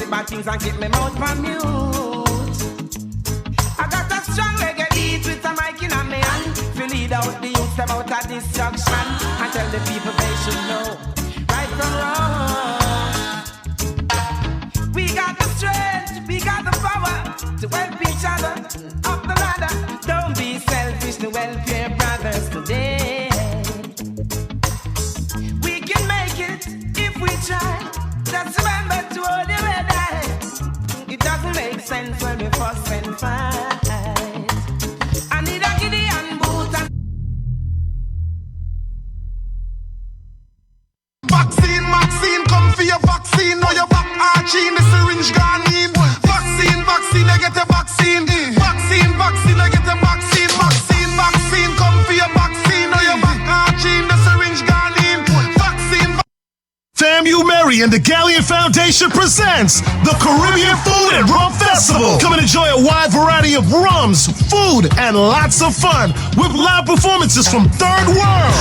the bad things and keep me mouth on mute. I got a strong reggae beat with a mic in my hand to lead out the youth about a destruction and tell the people they should know right from wrong. We got the strength, we got the power to help each other up the ladder. Don't be selfish to help your brothers today. We can make it if we try. Just remember to hold your head high. It doesn't make sense when we fuss and fight. I need a Gideon boot and vaccine, come for your vaccine. Now your back arching, the syringe gone in. Vaccine, I get a vaccine. Vaccine, I get a vaccine. Vaccine, come for your vaccine. Now your back arching, the syringe gone in. Vaccine. FAMU Mary and the Galleon Foundation presents the Caribbean Food and Rum Festival. Come and enjoy a wide variety of rums, food, and lots of fun with live performances from Third World,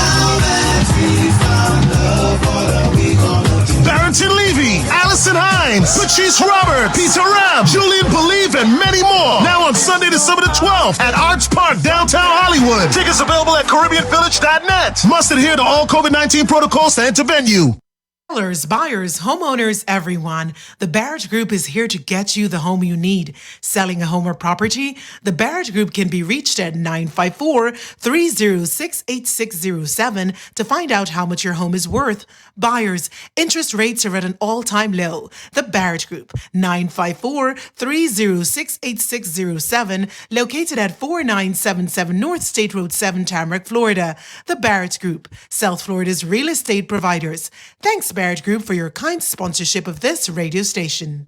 Barrington Levy, Allison Hines, Patrice Robert, Peter Ram, Julian Believe, and many more. Now on Sunday, December the 12th at Arch Park, downtown Hollywood. Tickets available at CaribbeanVillage.net. Must adhere to all COVID-19 protocols to enter venue. Sellers, buyers, homeowners, everyone. The Barrett Group is here to get you the home you need. Selling a home or property? The Barrett Group can be reached at 954-306-8607 to find out how much your home is worth. Buyers, interest rates are at an all-time low. The Barrett Group, 954-306-8607, located at 4977 North State Road 7, Tamarack, Florida. The Barrett Group, South Florida's real estate providers. Thanks, Barrett Group, for your kind sponsorship of this radio station.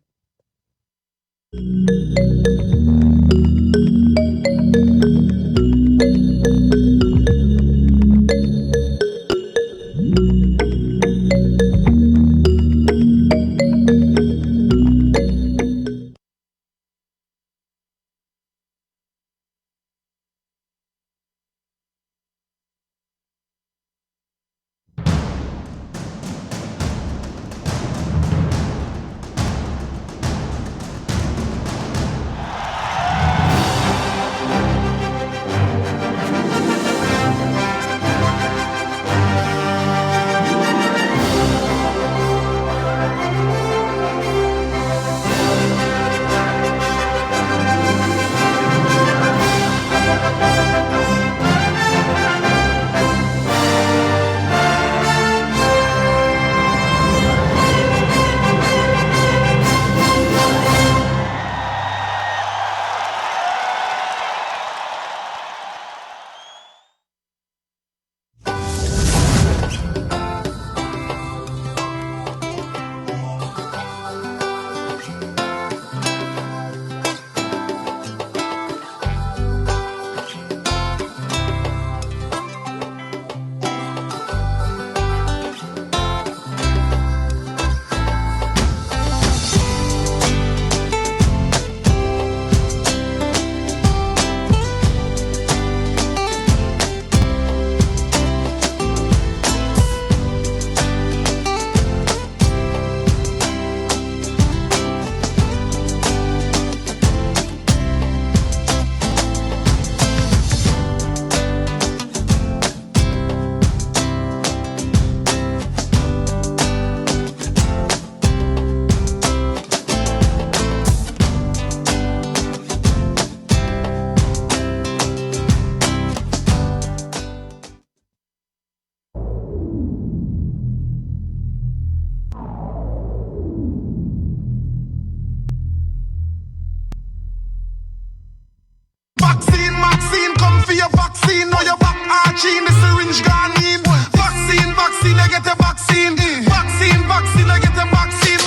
Vaccine, come for your vaccine. Now your back arching, the syringe gone in. Vaccine, I get a vaccine. Vaccine, I get a vaccine.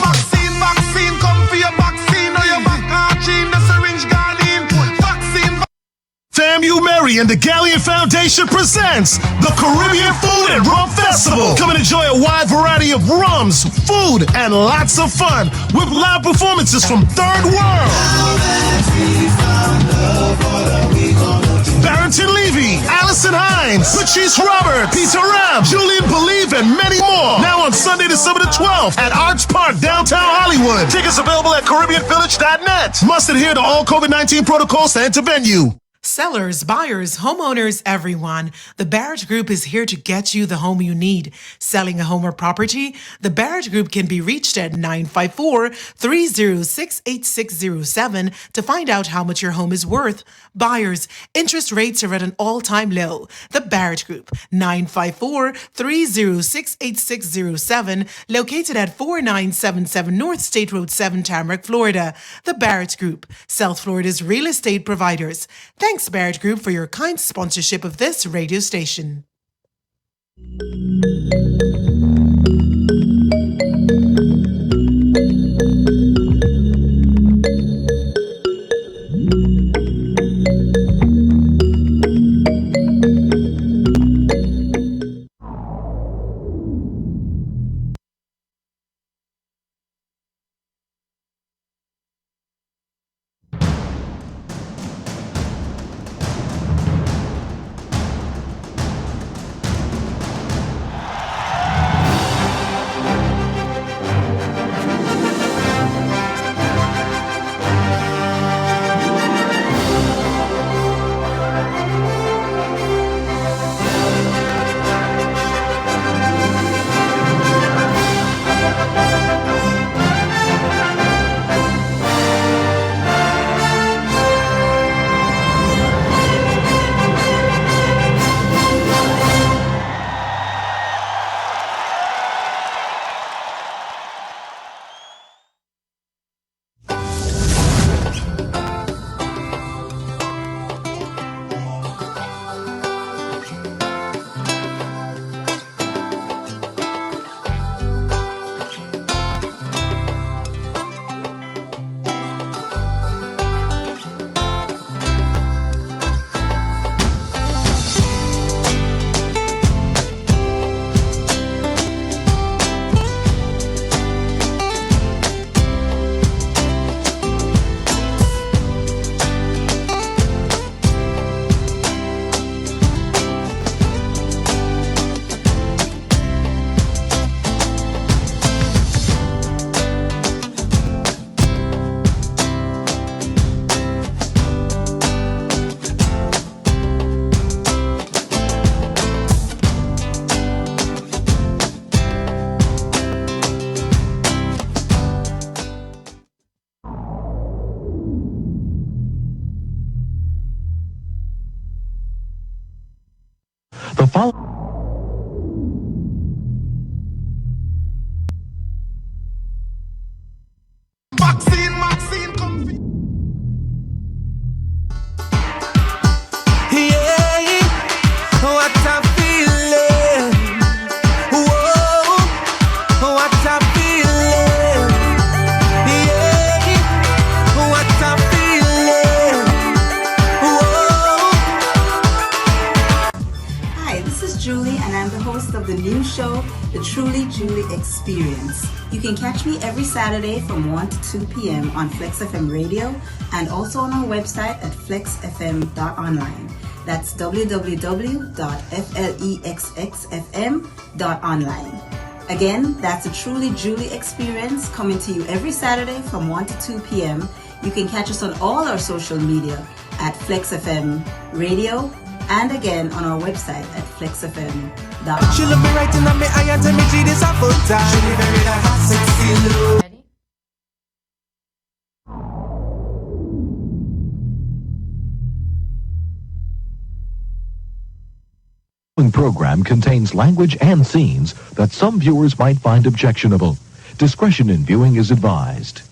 Vaccine, come for your vaccine. Now your back arching, the syringe gone in. Vaccine. FAMU Mary and the Galleon Foundation presents the Caribbean Food and Rum Festival. Come and enjoy a wide variety of rums, food, and lots of fun with live performances from Third World, Barrington Levy, Allison Allison Hines, Patrice Robert, Peter Ram, Julian Believe, and many more. Now on Sunday, December the 12th at Arts Park, downtown Hollywood. Tickets available at CaribbeanVillage.net. Must adhere to all COVID-19 protocols to enter venue. Sellers, buyers, homeowners, everyone, the Barrett Group is here to get you the home you need. Selling a home or property? The Barrett Group can be reached at 954-306-8607 to find out how much your home is worth. Buyers, interest rates are at an all-time low. The Barrett Group, 954-306-8607, located at 4977 North State Road 7, Tamarack, Florida. The Barrett Group, South Florida's real estate providers. Thanks, Barrett Group, for your kind sponsorship of this radio station. The following Vaccine, come. Yeah, what a feeling. Whoa, what a feeling. Yeah, what a feeling. Whoa. Hi, this is Julie, and I'm the host of the new show, The Truly Julie Experience. You can catch me every Saturday from 1 to 2 p.m. on Flex FM Radio and also on our website at flexfm.online. That's www.flexxfm.online. Again, that's The Truly Julie Experience coming to you every Saturday from 1 to 2 p.m. You can catch us on all our social media at Flex FM Radio and again on our website at flexfm.com. She love me right in my eye and tell me she this a full time. She be very that hot, sexy look. Ready? The program contains language and scenes that some viewers might find objectionable. Discretion in viewing is advised.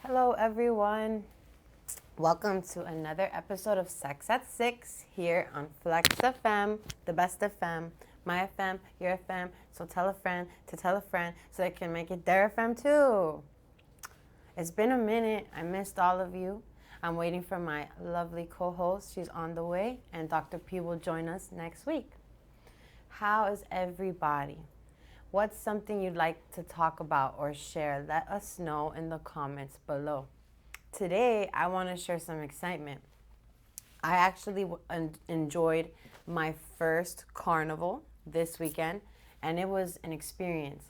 Hello, everyone. Welcome to another episode of Sex at 6 here on Flex FM, the best FM, my FM, your FM. So tell a friend to tell a friend so they can make it their FM too. It's been a minute. I missed all of you. I'm waiting for my lovely co-host. She's on the way, and Dr. P will join us next week. How is everybody? What's something you'd like to talk about or share? Let us know in the comments below. Today, I want to share some excitement. I actually enjoyed my first carnival this weekend, and it was an experience,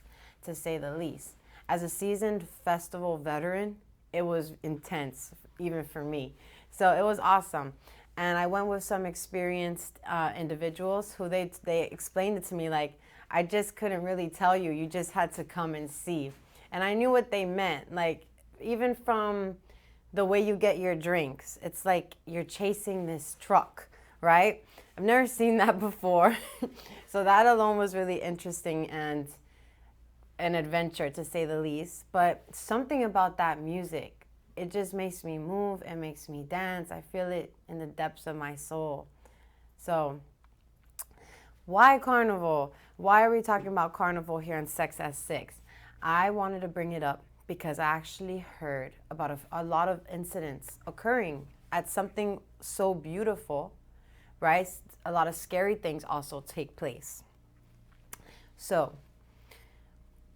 to say the least. As a seasoned festival veteran, it was intense, even for me. So it was awesome. And I went with some experienced individuals who they explained it to me like, I just couldn't really tell you. You just had to come and see. And I knew what they meant. Like, even from the way you get your drinks, it's like you're chasing this truck, right? I've never seen that before. So that alone was really interesting and an adventure, to say the least. But something about that music, it just makes me move. It makes me dance. I feel it in the depths of my soul. So why carnival? Why are we talking about carnival here on Sex at 6? I wanted to bring it up because I actually heard about a lot of incidents occurring at something so beautiful, right? A lot of scary things also take place. So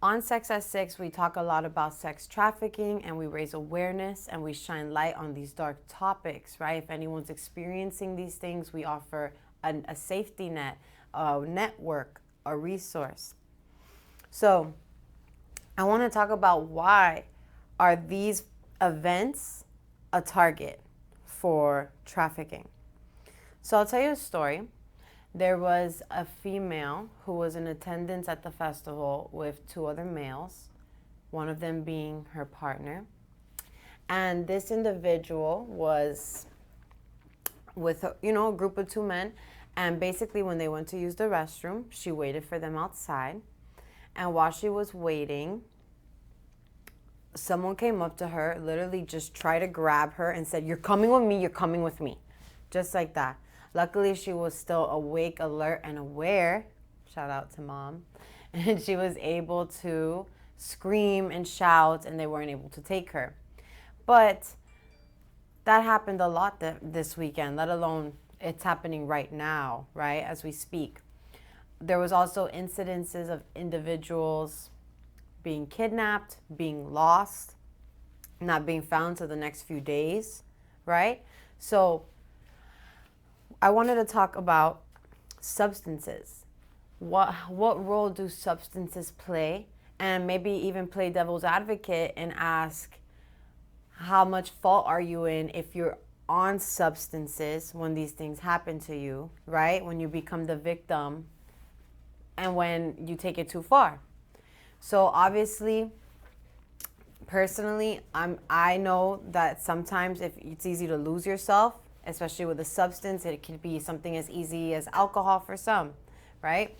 on Sex at 6, we talk a lot about sex trafficking, and we raise awareness and we shine light on these dark topics, right? If anyone's experiencing these things, we offer a safety net, a network, a resource. So I want to talk about why are these events a target for trafficking. So I'll tell you a story. There was a female who was in attendance at the festival with 2 other males, one of them being her partner. And this individual was with a group of 2 men. And basically when they went to use the restroom, she waited for them outside. And while she was waiting, someone came up to her, literally just tried to grab her and said, "You're coming with me, you're coming with me." Just like that. Luckily, she was still awake, alert, and aware. Shout out to mom. And she was able to scream and shout, and they weren't able to take her. But that happened a lot this weekend, let alone it's happening right now, right, as we speak. There was also incidences of individuals being kidnapped, being lost, not being found till the next few days, right? So I wanted to talk about substances. What role do substances play? And maybe even play devil's advocate and ask, how much fault are you in if you're on substances when these things happen to you, right? When you become the victim and when you take it too far. So obviously, personally, I know that sometimes if it's easy to lose yourself, especially with a substance. It can be something as easy as alcohol for some, right?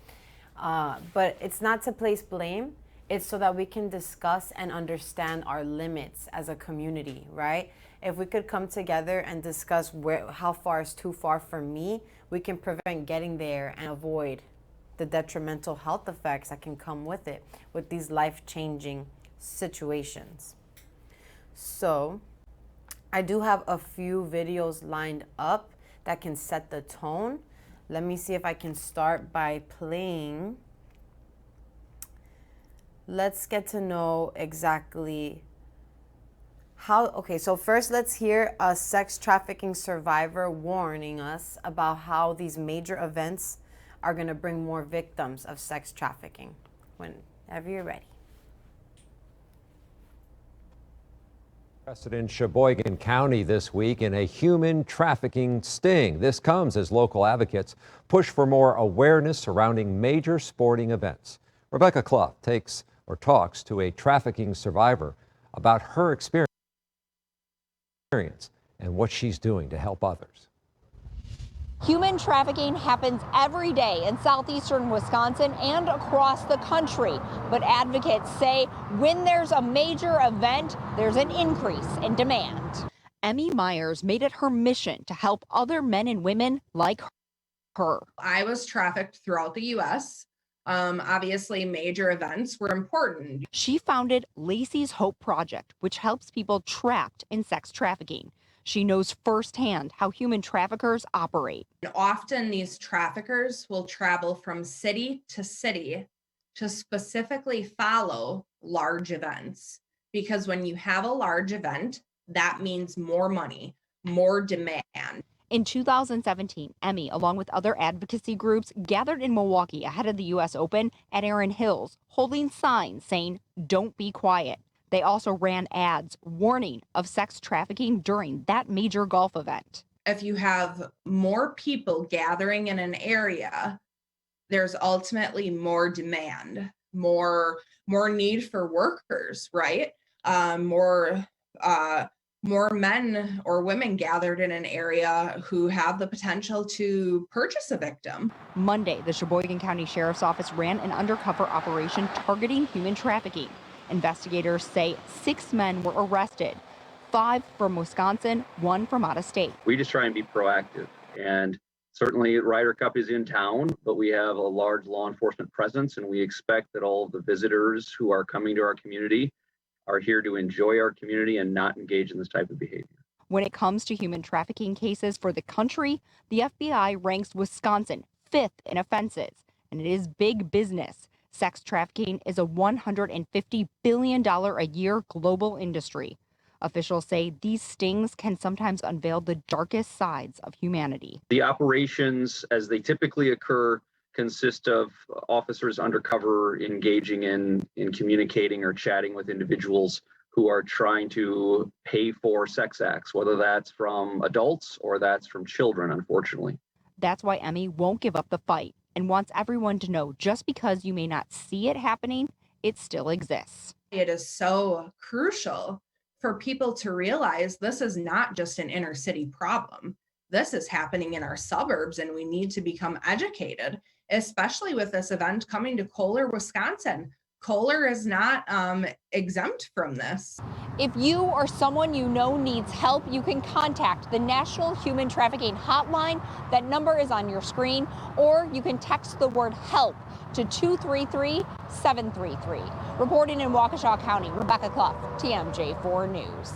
But it's not to place blame. It's so that we can discuss and understand our limits as a community, right? If we could come together and discuss how far is too far for me, we can prevent getting there and avoid the detrimental health effects that can come with it, with these life-changing situations. So I do have a few videos lined up that can set the tone. Let me see if I can start by playing. Let's get to know exactly how. Okay, so first let's hear a sex trafficking survivor warning us about how these major events are going to bring more victims of sex trafficking. Whenever you're ready. Arrested in Sheboygan County this week in a human trafficking sting. This comes as local advocates push for more awareness surrounding major sporting events. Rebecca Clough talks to a trafficking survivor about her experience and what she's doing to help others. Human trafficking happens every day in southeastern Wisconsin and across the country. But advocates say when there's a major event, there's an increase in demand. Emmy Myers made it her mission to help other men and women like her. I was trafficked throughout the U.S. Obviously, major events were important. She founded Lacey's Hope Project, which helps people trapped in sex trafficking. She knows firsthand how human traffickers operate. Often these traffickers will travel from city to specifically follow large events. Because when you have a large event, that means more money, more demand. In 2017, Emmy, along with other advocacy groups, gathered in Milwaukee ahead of the U.S. Open at Erin Hills, holding signs saying, "Don't be quiet." They also ran ads warning of sex trafficking during that major golf event. If you have more people gathering in an area, there's ultimately more demand, more need for workers, right? More men or women gathered in an area who have the potential to purchase a victim. Monday, the Sheboygan County Sheriff's Office ran an undercover operation targeting human trafficking. Investigators say 6 men were arrested, 5 from Wisconsin, 1 from out of state. We just try and be proactive, and certainly Ryder Cup is in town, but we have a large law enforcement presence, and we expect that all of the visitors who are coming to our community are here to enjoy our community and not engage in this type of behavior. When it comes to human trafficking cases for the country, the FBI ranks Wisconsin 5th in offenses, and it is big business. Sex trafficking is a $150 billion a year global industry. Officials say these stings can sometimes unveil the darkest sides of humanity. The operations, as they typically occur, consist of officers undercover engaging in communicating or chatting with individuals who are trying to pay for sex acts, whether that's from adults or that's from children, unfortunately. That's why Emmy won't give up the fight and wants everyone to know just because you may not see it happening, it still exists. It is so crucial for people to realize this is not just an inner city problem. This is happening in our suburbs, and we need to become educated, especially with this event coming to Kohler, Wisconsin. Kohler is not exempt from this. If you or someone you know needs help, you can contact the National Human Trafficking Hotline. That number is on your screen, or you can text the word HELP to 233-733. Reporting in Waukesha County, Rebecca Clough, TMJ4 News.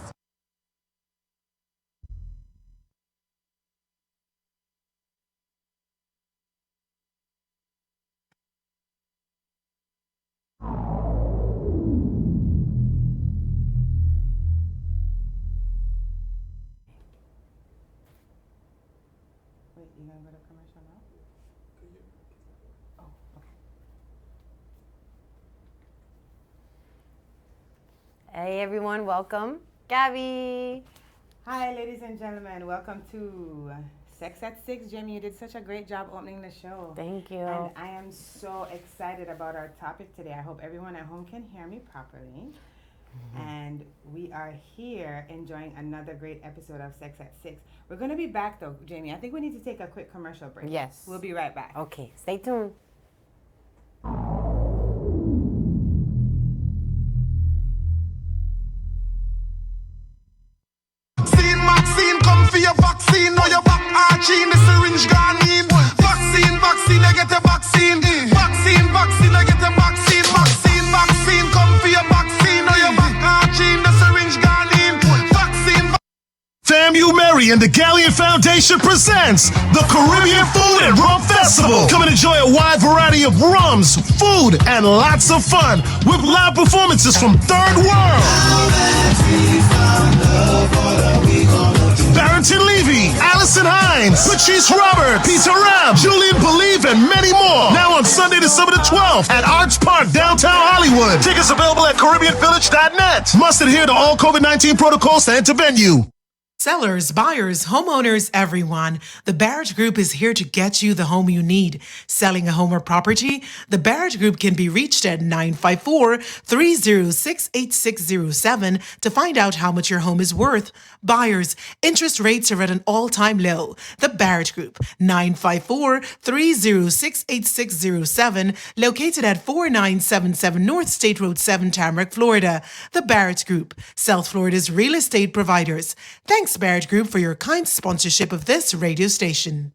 You gonna go to commercial now? Oh, okay. Hey everyone, welcome. Gabby. Hi ladies and gentlemen, welcome to Sex at 6. Jamie, you did such a great job opening the show. Thank you. And I am so excited about our topic today. I hope everyone at home can hear me properly. And we are here enjoying another great episode of Sex at 6. We're going to be back though, Jamie. I think we need to take a quick commercial break. Yes. We'll be right back. Okay, stay tuned. Vaccine, come for your vaccine. Now your back arching, the syringe gone in. Vaccine, I get a vaccine. Vaccine, I get a vaccine. Vaccine, come for your vaccine. Now your back arching, the syringe gone in. Vaccine. FAMU Mary and the Galleon Foundation presents the Caribbean Food and Rum Festival. Come and enjoy a wide variety of rums, food, and lots of fun with live performances from Third World, Barrington Levy, Allison Hines, Patrice Robert, Peter Ram, Julian Believe, and many more. Now on Sunday, December the 12th at Arts Park, downtown Hollywood. Tickets available at CaribbeanVillage.net. Must adhere to all COVID-19 protocols to enter venue. Sellers, buyers, homeowners, everyone, the Barrett Group is here to get you the home you need. Selling a home or property? The Barrett Group can be reached at 954-306-8607 to find out how much your home is worth. Buyers, interest rates are at an all-time low. The Barrett Group, 954-306-8607, located at 4977 North State Road 7, Tamarack, Florida. The Barrett Group, South Florida's real estate providers. Thanks, Barrett Group, for your kind sponsorship of this radio station.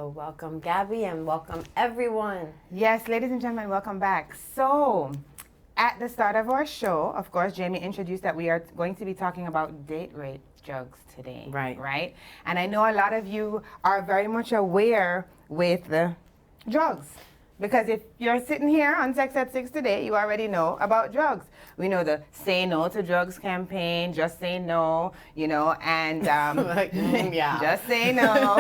So welcome, Gabby, and welcome everyone. Yes, ladies and gentlemen, welcome back. So, at the start of our show, of course, Jamie introduced that we are going to be talking about date rape drugs today. Right? And I know a lot of you are very much aware with the drugs. Because if you're sitting here on Sex at 6 today, you already know about drugs. We know the Say No to Drugs campaign, Just Say No, and just say no.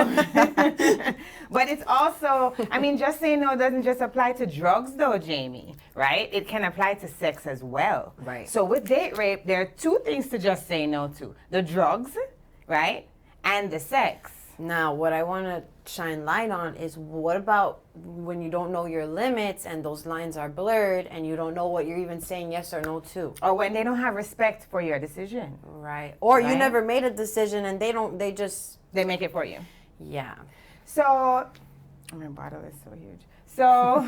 But it's also, Just Say No doesn't just apply to drugs though, Jamie, right? It can apply to sex as well. Right. So with date rape, there are two things to just say no to. The drugs, right? And the sex. Now, what I want to shine light on is what about when you don't know your limits and those lines are blurred and you don't know what you're even saying yes or no to? Or when they don't have respect for your decision. Right. Or you never made a decision and they make it for you. Yeah. So, my bottle is so huge. So,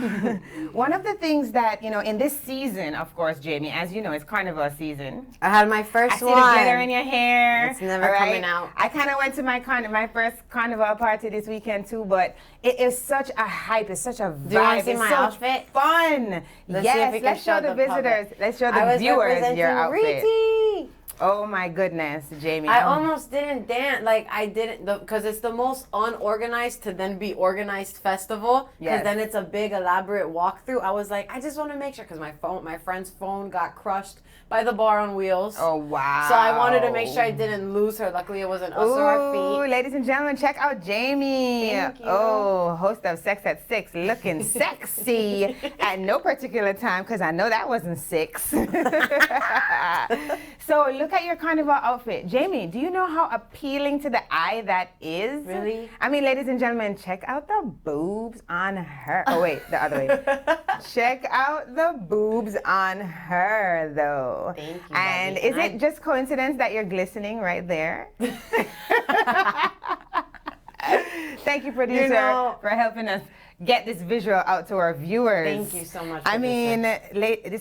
one of the things that, in this season, of course, Jamie, as you know, it's carnival season. I had my first one. I see the glitter in your hair. It's never coming out. I kind of went to my first carnival party this weekend too, but it is such a hype. It's such a vibe. Do you want to see it's my so outfit? Fun. Let's show the visitors. Let's show the viewers your outfit. Riti. Oh my goodness, Jamie. I almost didn't dance. I didn't, because it's the most unorganized to then be organized festival. Because then it's a big elaborate walkthrough. I was like, I just want to make sure, because my friend's phone got crushed by the bar on wheels. Oh, wow. So I wanted to make sure I didn't lose her. Luckily, it wasn't us or our feet. Ladies and gentlemen, check out Jamie. Thank you. Oh, host of Sex at 6, looking sexy at no particular time, because I know that wasn't 6. So look at your carnival outfit. Jamie, do you know how appealing to the eye that is? Really? Ladies and gentlemen, check out the boobs on her. Oh, wait, the other way. Check out the boobs on her, though. Thank you. And Bobby. is it just coincidence that you're glistening right there? Thank you, producer, for helping us get this visual out to our viewers. Thank you so much.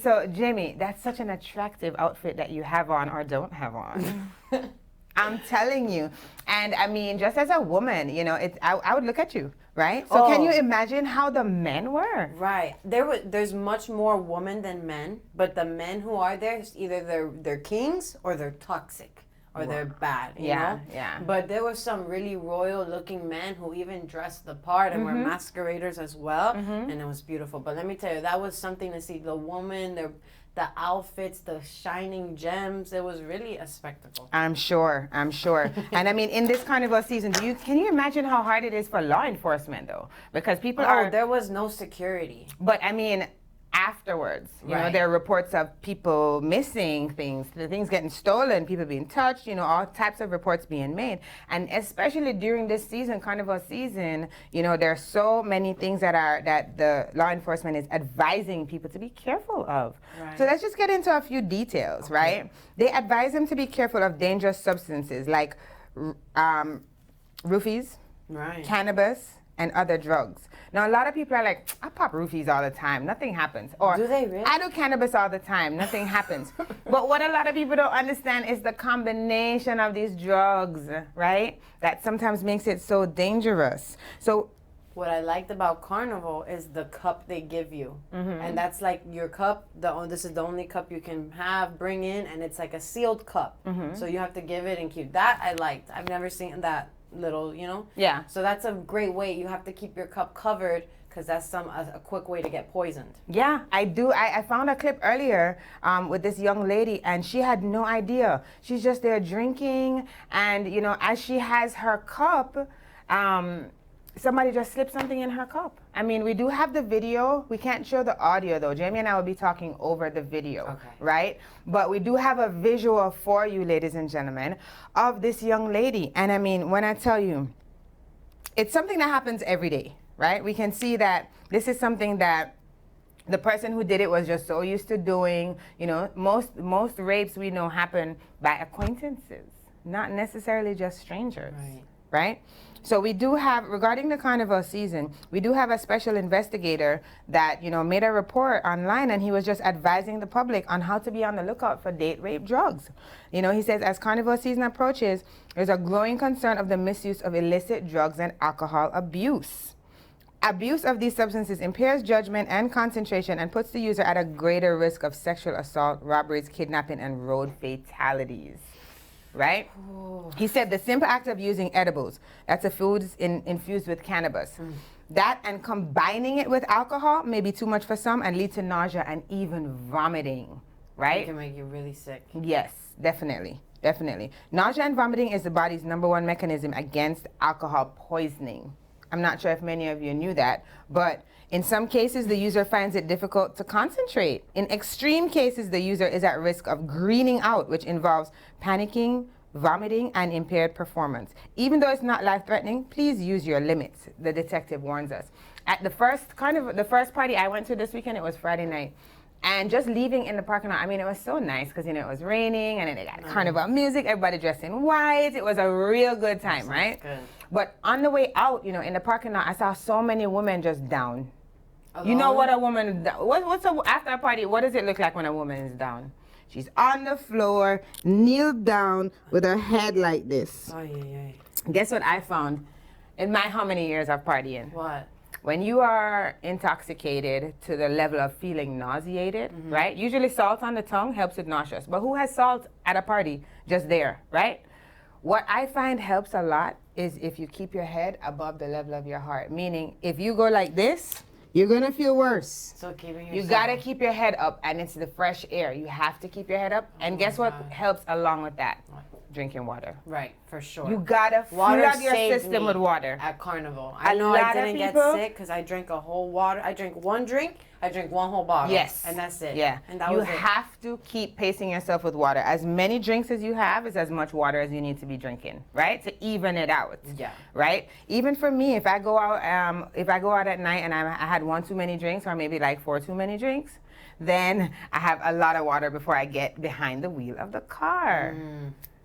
So Jamie, that's such an attractive outfit that you have on or don't have on. I'm telling you. And just as a woman, I would look at you, right? So can you imagine how the men were? Right. There's much more women than men, but the men who are there, either they're kings or they're toxic. Or they're bad, you know? Yeah. But there were some really royal-looking men who even dressed the part and were masqueraders as well, and it was beautiful. But let me tell you, that was something to see. The woman, the outfits, the shining gems, it was really a spectacle. I'm sure. And in this carnival season, can you imagine how hard it is for law enforcement, though? Because people there was no security. But afterwards, there are reports of people missing things, the things getting stolen, people being touched, all types of reports being made. And especially during this season, carnival season, there are so many things that the law enforcement is advising people to be careful of. Right. So let's just get into a few details, right? They advise them to be careful of dangerous substances like roofies, cannabis, and other drugs. Now, a lot of people are like, I pop roofies all the time, nothing happens. Or, do they really? I do cannabis all the time, nothing happens. But what a lot of people don't understand is the combination of these drugs, right? That sometimes makes it so dangerous. So, what I liked about Carnival is the cup they give you. And that's like your cup, this is the only cup you can bring in, and it's like a sealed cup. So you have to give it and keep. That I liked. I've never seen that little, Yeah. So that's a great way. You have to keep your cup covered because that's a quick way to get poisoned. Yeah, I do. I found a clip earlier with this young lady, and she had no idea. She's just there drinking, and as she has her cup, somebody just slipped something in her cup. We do have the video. We can't show the audio, though. Jamie and I will be talking over the video, right? But we do have a visual for you, ladies and gentlemen, of this young lady. And when I tell you, it's something that happens every day, right? We can see that this is something that the person who did it was just so used to doing. Most rapes we know happen by acquaintances, not necessarily just strangers. Right? So we do have, regarding the carnival season, we do have a special investigator that, made a report online, and he was just advising the public on how to be on the lookout for date rape drugs. He says as carnival season approaches, there's a growing concern of the misuse of illicit drugs and alcohol abuse. Abuse of these substances impairs judgment and concentration and puts the user at a greater risk of sexual assault, robberies, kidnapping, and road fatalities. Right? Ooh. He said the simple act of using edibles, that's a food infused with cannabis, that and combining it with alcohol may be too much for some and lead to nausea and even vomiting. Right? It can make you really sick. Yes, definitely. Definitely. Nausea and vomiting is the body's #1 mechanism against alcohol poisoning. I'm not sure if many of you knew that, but in some cases, the user finds it difficult to concentrate. In extreme cases, the user is at risk of greening out, which involves panicking, vomiting, and impaired performance. Even though it's not life-threatening, please use your limits, the detective warns us. At the first party I went to this weekend, it was Friday night. And just leaving in the parking lot, it was so nice because, it was raining and then they got carnival music, everybody dressed in white. It was a real good time, right? Good. But on the way out, in the parking lot, I saw so many women just down. Alone? You know what a woman, after a party, what does it look like when a woman is down? She's on the floor, kneeled down with her head like this. Oh, yeah. Guess what I found in my how many years of partying? What? When you are intoxicated to the level of feeling nauseated, right? Usually salt on the tongue helps with nauseous. But who has salt at a party just there, right? What I find helps a lot is if you keep your head above the level of your heart. Meaning, if you go like this, you're gonna feel worse. So keeping You gotta keep your head up, and it's the fresh air. You have to keep your head up. And guess what helps along with that? Drinking water. Right, for sure. You gotta water flood your saved system me with water. At Carnival. A I know lot I of didn't get people- sick because I drank a whole water. I drank one drink, I drank one whole bottle. Yes. And that's it. Yeah. And that you was it. have to keep pacing yourself with water. As many drinks as you have is as much water as you need to be drinking, right? To even it out. Yeah. Right? Even for me, if I go out at night and I had 1 too many drinks or maybe like 4 too many drinks, then I have a lot of water before I get behind the wheel of the car.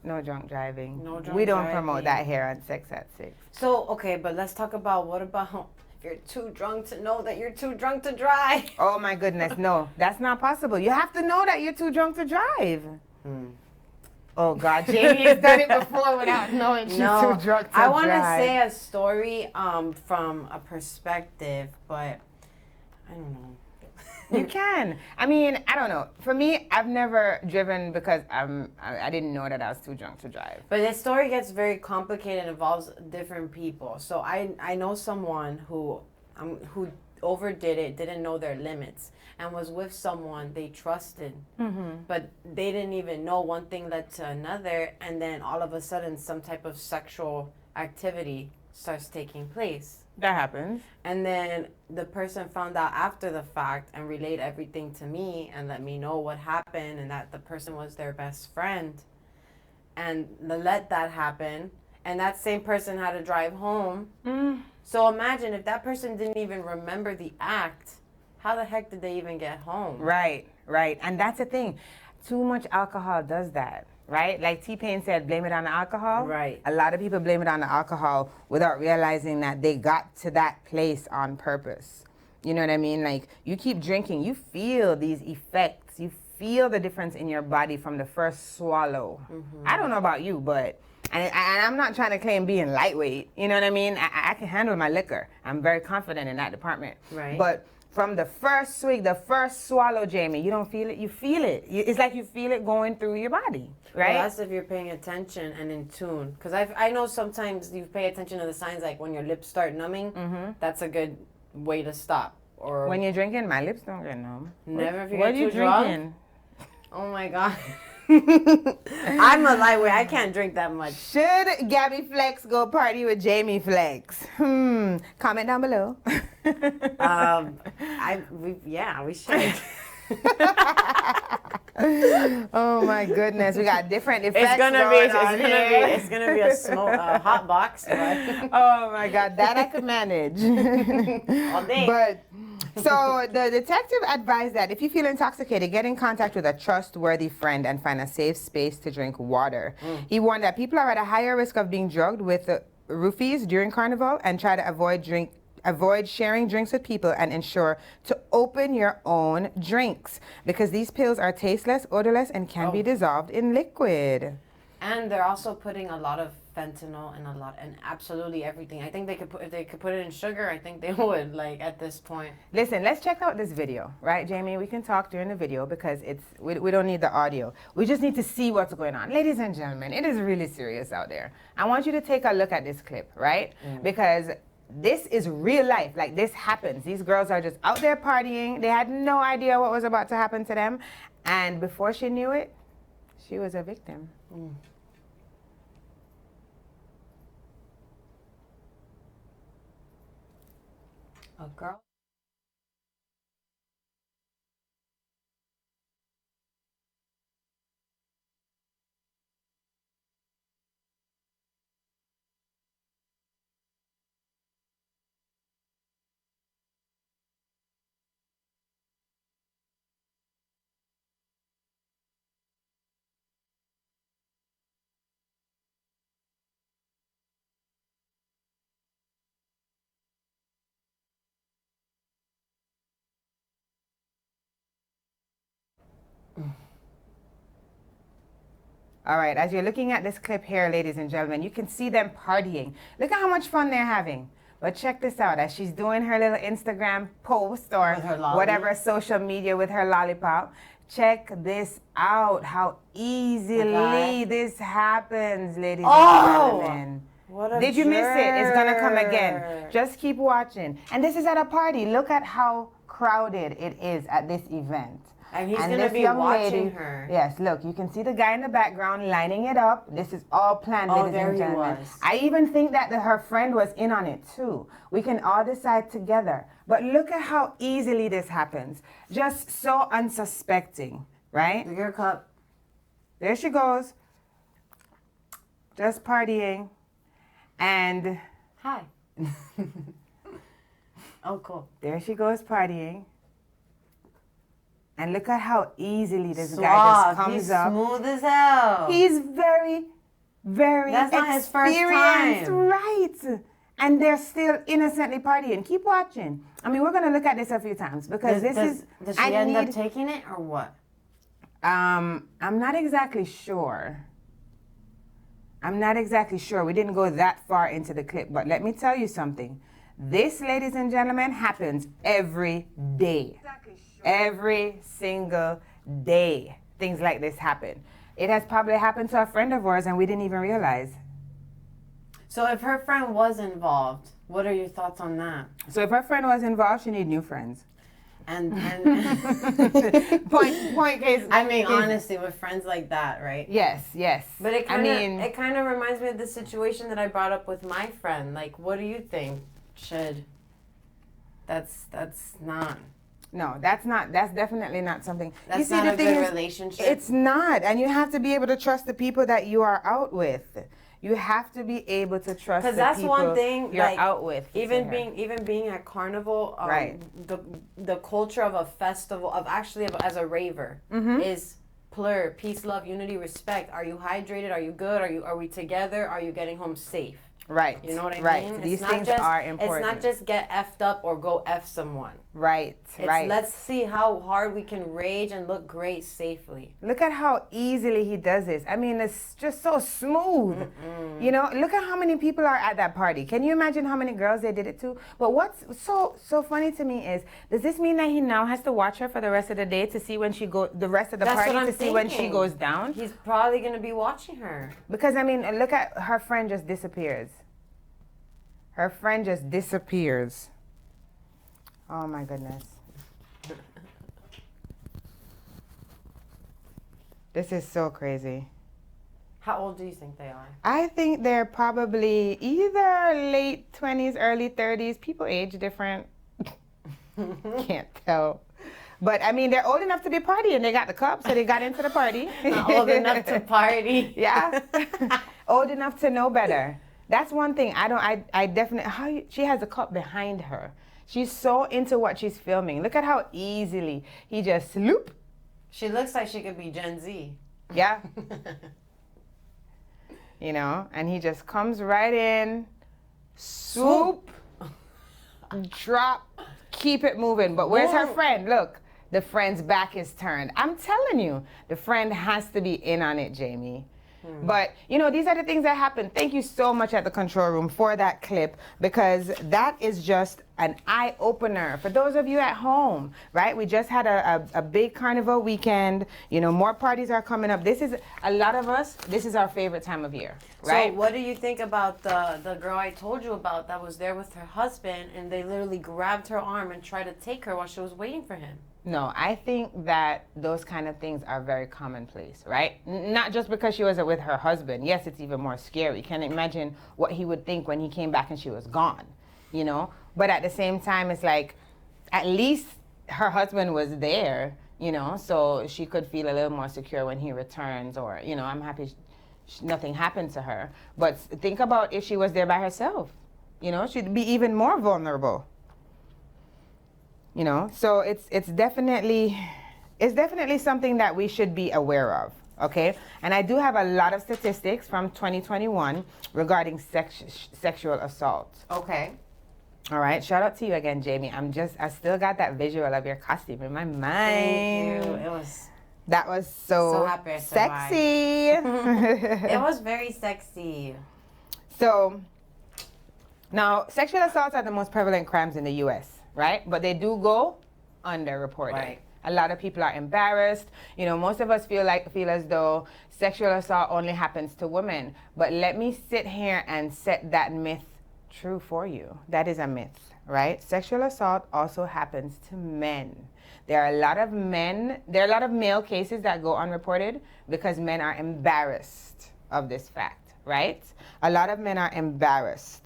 No drunk driving. No drunk We don't driving. promote that here on Sex at 6. So, okay, but let's talk about what about if you're too drunk to know that you're too drunk to drive? Oh my goodness, no, that's not possible. You have to know that you're too drunk to drive. Oh God, Jamie has done it before without knowing she's too drunk to I want to drive. say a story from a perspective, but I don't know. You can. I don't know. For me, I've never driven because I didn't know that I was too drunk to drive. But this story gets very complicated and involves different people. So I know someone who overdid it, didn't know their limits, and was with someone they trusted. But they didn't even know one thing led to another, and then all of a sudden some type of sexual activity starts taking place. That happens. And then the person found out after the fact and relayed everything to me and let me know what happened and that the person was their best friend. And let that happen. And that same person had to drive home. So imagine if that person didn't even remember the act, how the heck did they even get home? Right. And that's the thing. Too much alcohol does that. Right? Like T-Pain said, blame it on the alcohol. Right. A lot of people blame it on the alcohol without realizing that they got to that place on purpose. You know what I mean? Like, you keep drinking, you feel these effects. You feel the difference in your body from the first swallow. I don't know about you, but, and I'm not trying to claim being lightweight. You know what I mean? I can handle my liquor. I'm very confident in that department. Right. But from the first swig, the first swallow, Jamie, you don't feel it, you feel it. It's like you feel it going through your body, right? Well, that's if you're paying attention and in tune. Because I know sometimes you pay attention to the signs, like when your lips start numbing, that's a good way to stop. Or when you're drinking, my lips don't get numb. Never if you What get are you too drunk. drinking? Oh my God. I'm a lightweight. I can't drink that much. Should Gabby Flex go party with Jamie Flex? Comment down below. We should. Oh my goodness, we got different effects. It's gonna be a hot box. But. Oh my God, that I could manage. All day. But so the detective advised that if you feel intoxicated, get in contact with a trustworthy friend and find a safe space to drink water. He warned that people are at a higher risk of being drugged with roofies during Carnival and try to avoid sharing drinks with people, and ensure to open your own drinks because these pills are tasteless, odorless, and can be dissolved in liquid. And they're also putting a lot of fentanyl and absolutely everything. I think if they could put it in sugar, I think they would, like, at this point. Listen, let's check out this video, right, Jamie? We can talk during the video because we don't need the audio. We just need to see what's going on. Ladies and gentlemen, it is really serious out there. I want you to take a look at this clip, right? Because this is real life. Like, this happens. These girls are just out there partying. They had no idea what was about to happen to them. And before she knew it, she was a victim. A girl? All right, as you're looking at this clip here, ladies and gentlemen, you can see them partying. Look at how much fun they're having. But check this out, as she's doing her little Instagram post or whatever social media with her lollipop, check this out, how easily this happens, ladies and gentlemen. Did you miss it? It's gonna come again. Just keep watching. And this is at a party. Look at how crowded it is at this event. And he's going to be watching her. Yes, look, you can see the guy in the background lining it up. This is all planned, ladies and gentlemen. I even think that her friend was in on it too. We can all decide together. But look at how easily this happens. Just so unsuspecting, right? Your cup. There she goes. Just partying. And... Hi. Oh, cool. There she goes partying. And look at how easily this guy just comes up. He's smooth as hell. He's very, very That's not his first time. Right. And they're still innocently partying. Keep watching. I mean, we're going to look at this a few times because Does she end up taking it or what? I'm not exactly sure. We didn't go that far into the clip, but let me tell you something. This, ladies and gentlemen, happens every day. Every single day, things like this happen. It has probably happened to a friend of ours and we didn't even realize. So if her friend was involved, what are your thoughts on that? So if her friend was involved, she need new friends. And point case. I mean, honestly, with friends like that, right? Yes. But it kind of reminds me of the situation that I brought up with my friend. Like, what do you think? That's not. No, that's definitely not something. That's not a good relationship. It's not. And you have to be able to trust the people that you are out with. You have to be able to trust the people that's one thing you're out with. Even being at Carnival, the culture of a festival, as a raver, is plur, peace, love, unity, respect. Are you hydrated? Are you good? Are we together? Are you getting home safe? Right. You know what I mean? Right. These things are important. It's not just get effed up or go F someone. Right. Let's see how hard we can rage and look great safely. Look at how easily he does this. I mean, it's just so smooth. You know, look at how many people are at that party. Can you imagine how many girls they did it to? But what's so funny to me is, does this mean that he now has to watch her for the rest of the day to see when she the rest of the party to see when she goes down? He's probably going to be watching her. Because, I mean, look at her friend just disappears. Her friend just disappears. Oh my goodness. This is so crazy. How old do you think they are? I think they're probably either late 20s, early 30s. People age different. Can't tell. But I mean, they're old enough to be partying. They got the cup, so they got into the party. Not old enough to party. Yeah. Old enough to know better. That's one thing I definitely, she has a cup behind her. She's so into what she's filming. Look at how easily he just sloop. She looks like she could be Gen Z. Yeah. you know, and he just comes right in, swoop, drop, keep it moving. But where's her friend? Look, the friend's back is turned. I'm telling you, the friend has to be in on it, Jamie. But, you know, these are the things that happen. Thank you so much at the control room for that clip, because that is just an eye-opener for those of you at home, right? We just had a big carnival weekend. You know, more parties are coming up. This is, a lot of us, this is our favorite time of year, right? So what do you think about the girl I told you about that was there with her husband, and they literally grabbed her arm and tried to take her while she was waiting for him? No, I think that those kind of things are very commonplace, right? Not just because she wasn't with her husband. Yes, it's even more scary. Can you imagine what he would think when he came back and she was gone, you know? But at the same time, it's like, at least her husband was there, you know, so she could feel a little more secure when he returns, or, you know, I'm happy nothing happened to her. But think about if she was there by herself, you know, she'd be even more vulnerable. You know, so it's definitely something that we should be aware of, okay? And I do have a lot of statistics from 2021 regarding sexual assault. Okay. All right, shout out to you again, Jamie. I still got that visual of your costume in my mind. Thank you. That was so happy sexy. It was very sexy. So, now, sexual assaults are the most prevalent crimes in the U.S., right? But they do go underreported. Right. A lot of people are embarrassed. You know, most of us feel as though sexual assault only happens to women. But let me sit here and set that myth true for you. That is a myth, right? Sexual assault also happens to men. There are a lot of male cases that go unreported because men are embarrassed of this fact, right? A lot of men are embarrassed.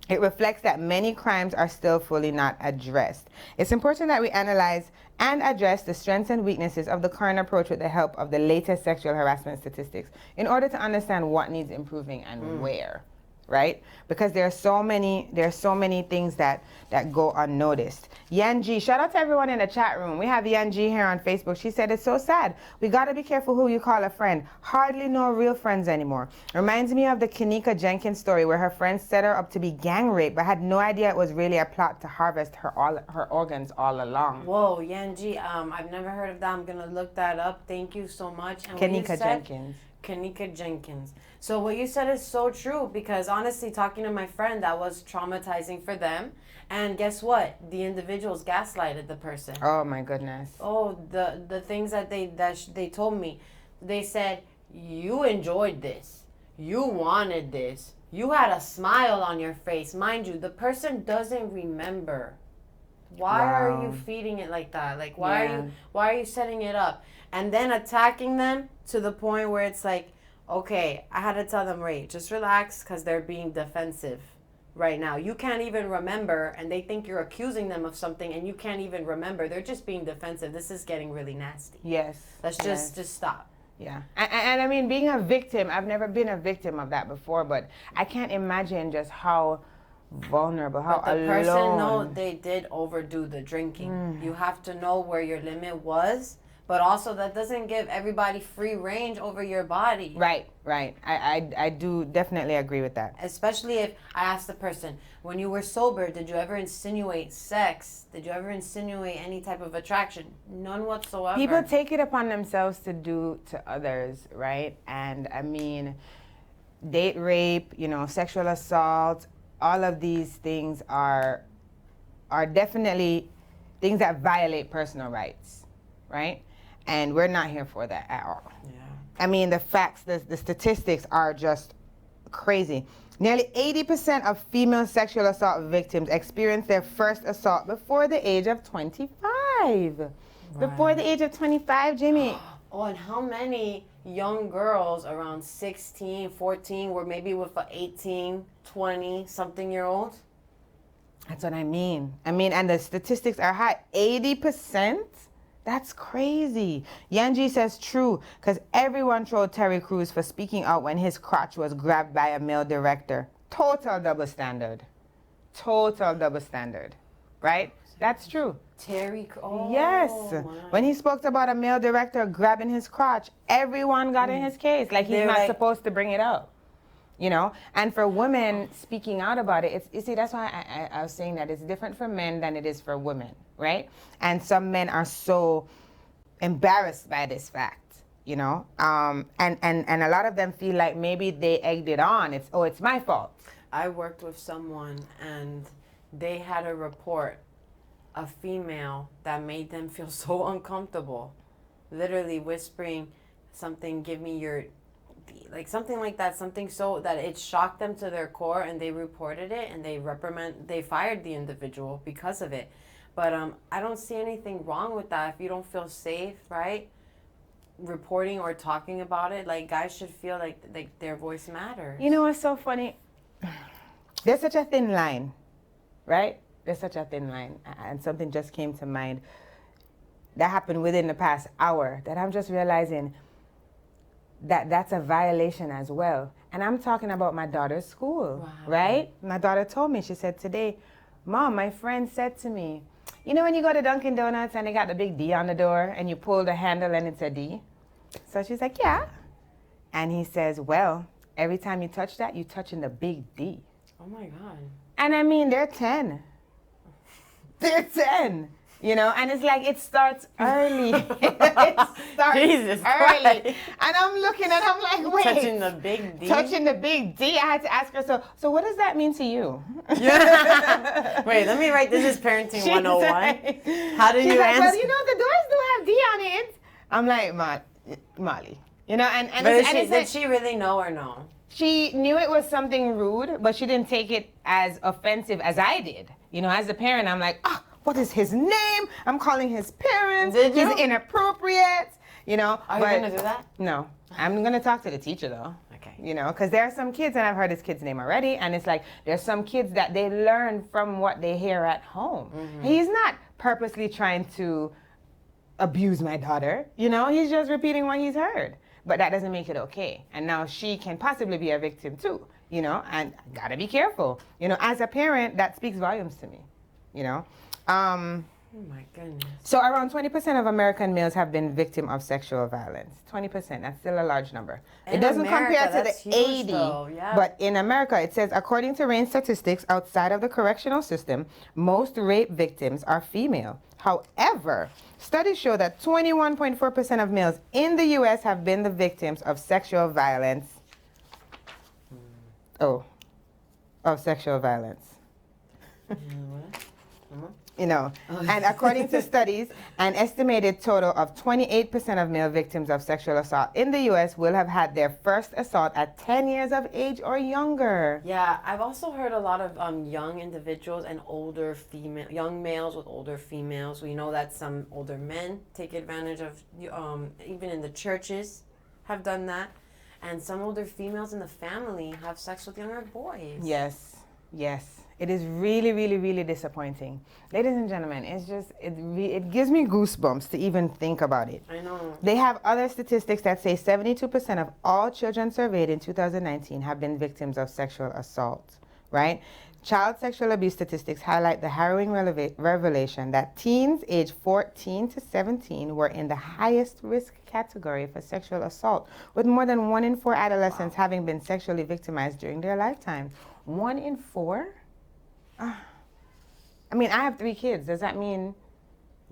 It reflects that many crimes are still fully not addressed. It's important that we analyze and address the strengths and weaknesses of the current approach with the help of the latest sexual harassment statistics in order to understand what needs improving and where, right? Because there are so many things that go unnoticed. Yanji, shout out to everyone in the chat room. We have Yanji here on Facebook. She said, it's so sad. We got to be careful who you call a friend. Hardly no real friends anymore. Reminds me of the Kanika Jenkins story where her friends set her up to be gang raped, but had no idea it was really a plot to harvest her organs all along. Whoa, Yanji, I've never heard of that. I'm going to look that up. Thank you so much. And Kanika Jenkins. Kanika Jenkins. So what you said is so true, because honestly, talking to my friend, that was traumatizing for them. And guess what? The individuals gaslighted the person. Oh my goodness. Oh, the things that they told me. They said, you enjoyed this. You wanted this. You had a smile on your face. Mind you, the person doesn't remember. Why are you feeding it like that? Like, why are you setting it up? And then attacking them to the point where it's like, okay, I had to tell them, Ray, just relax, because they're being defensive right now. You can't even remember, and they think you're accusing them of something, and you can't even remember. They're just being defensive. This is getting really nasty. Yes. Let's just stop. Yeah. And I mean, being a victim, I've never been a victim of that before, but I can't imagine just how vulnerable, how but the alone. person know they did overdo the drinking. You have to know where your limit was, but also that doesn't give everybody free range over your body. Right. I do definitely agree with that. Especially if I ask the person, when you were sober, did you ever insinuate sex? Did you ever insinuate any type of attraction? None whatsoever. People take it upon themselves to do to others, right? And I mean, date rape, you know, sexual assault, all of these things are definitely things that violate personal rights, right? And we're not here for that at all. Yeah. I mean, the facts, the statistics are just crazy. Nearly 80% of female sexual assault victims experience their first assault before the age of 25. Right. Before the age of 25, Jamie. Oh, and how many young girls around 16, 14 were maybe with an 18, 20 something year old? That's what I mean. And the statistics are high. 80%? That's crazy. Yanji says true, because everyone trolled Terry Crews for speaking out when his crotch was grabbed by a male director. Total double standard. Right? That's true. Terry Crews. Yes. When he spoke about a male director grabbing his crotch, everyone got in his case. Like he's not supposed to bring it up. you know. And for women speaking out about it, it's, you see, that's why I was saying that it's different for men than it is for women, right? And some men are so embarrassed by this fact, you know, and a lot of them feel like maybe they egged it on. It's my fault. I worked with someone and they had a report, a female that made them feel so uncomfortable, literally whispering something, give me your, like something like that, something so that it shocked them to their core, and they reported it and they fired the individual because of it. But I don't see anything wrong with that if you don't feel safe, right? Reporting or talking about it, like guys should feel like their voice matters. You know what's so funny? There's such a thin line, right? There's such a thin line, and something just came to mind that happened within the past hour that I'm just realizing that that's a violation as well. And I'm talking about my daughter's school, right? My daughter told me, she said today, Mom, my friend said to me, you know when you go to Dunkin' Donuts and they got the big D on the door and you pull the handle and it's a D? So she's like, yeah. And he says, well, every time you touch that, you're touching the big D. Oh my God. And I mean, they're 10. They're 10. You know, and it's like it starts early. It starts Jesus early. Christ. And I'm looking and I'm like, wait. Touching the big D? Touching the big D. I had to ask her, so what does that mean to you? Wait, let me write this is parenting 101. Like, How do you like, answer? well, you know, the doors do have D on it. I'm like, Molly. You know, and But did she really know or no? She knew it was something rude, but she didn't take it as offensive as I did. You know, as a parent, I'm like, what is his name? I'm calling his parents. Did you? He's inappropriate. You know. Are you gonna do that? No. I'm gonna talk to the teacher though. Okay. You know, because there are some kids, and I've heard this kid's name already, and it's like there's some kids that they learn from what they hear at home. Mm-hmm. He's not purposely trying to abuse my daughter. You know, he's just repeating what he's heard. But that doesn't make it okay. And now she can possibly be a victim too, you know, and gotta be careful. You know, as a parent, that speaks volumes to me, you know. Oh my goodness. So around 20% of American males have been victim of sexual violence. 20%, that's still a large number. In it doesn't America, compare to that's the huge 80, though, yeah. but in America, it says, according to RAINN statistics outside of the correctional system, most rape victims are female. However, studies show that 21.4% of males in the U.S. have been the victims of sexual violence. Of sexual violence. You know, and according to studies, an estimated total of 28% of male victims of sexual assault in the U.S. will have had their first assault at 10 years of age or younger. Yeah, I've also heard a lot of young individuals and young males with older females. We know that some older men take advantage of, even in the churches, have done that. And some older females in the family have sex with younger boys. Yes, yes. It is really, really, really disappointing. Ladies and gentlemen, it's just, it gives me goosebumps to even think about it. I know. They have other statistics that say 72% of all children surveyed in 2019 have been victims of sexual assault, right? Child sexual abuse statistics highlight the harrowing revelation that teens aged 14 to 17 were in the highest risk category for sexual assault, with more than 1 in 4 adolescents having been sexually victimized during their lifetime. 1 in 4? I mean, I have 3 kids. Does that mean?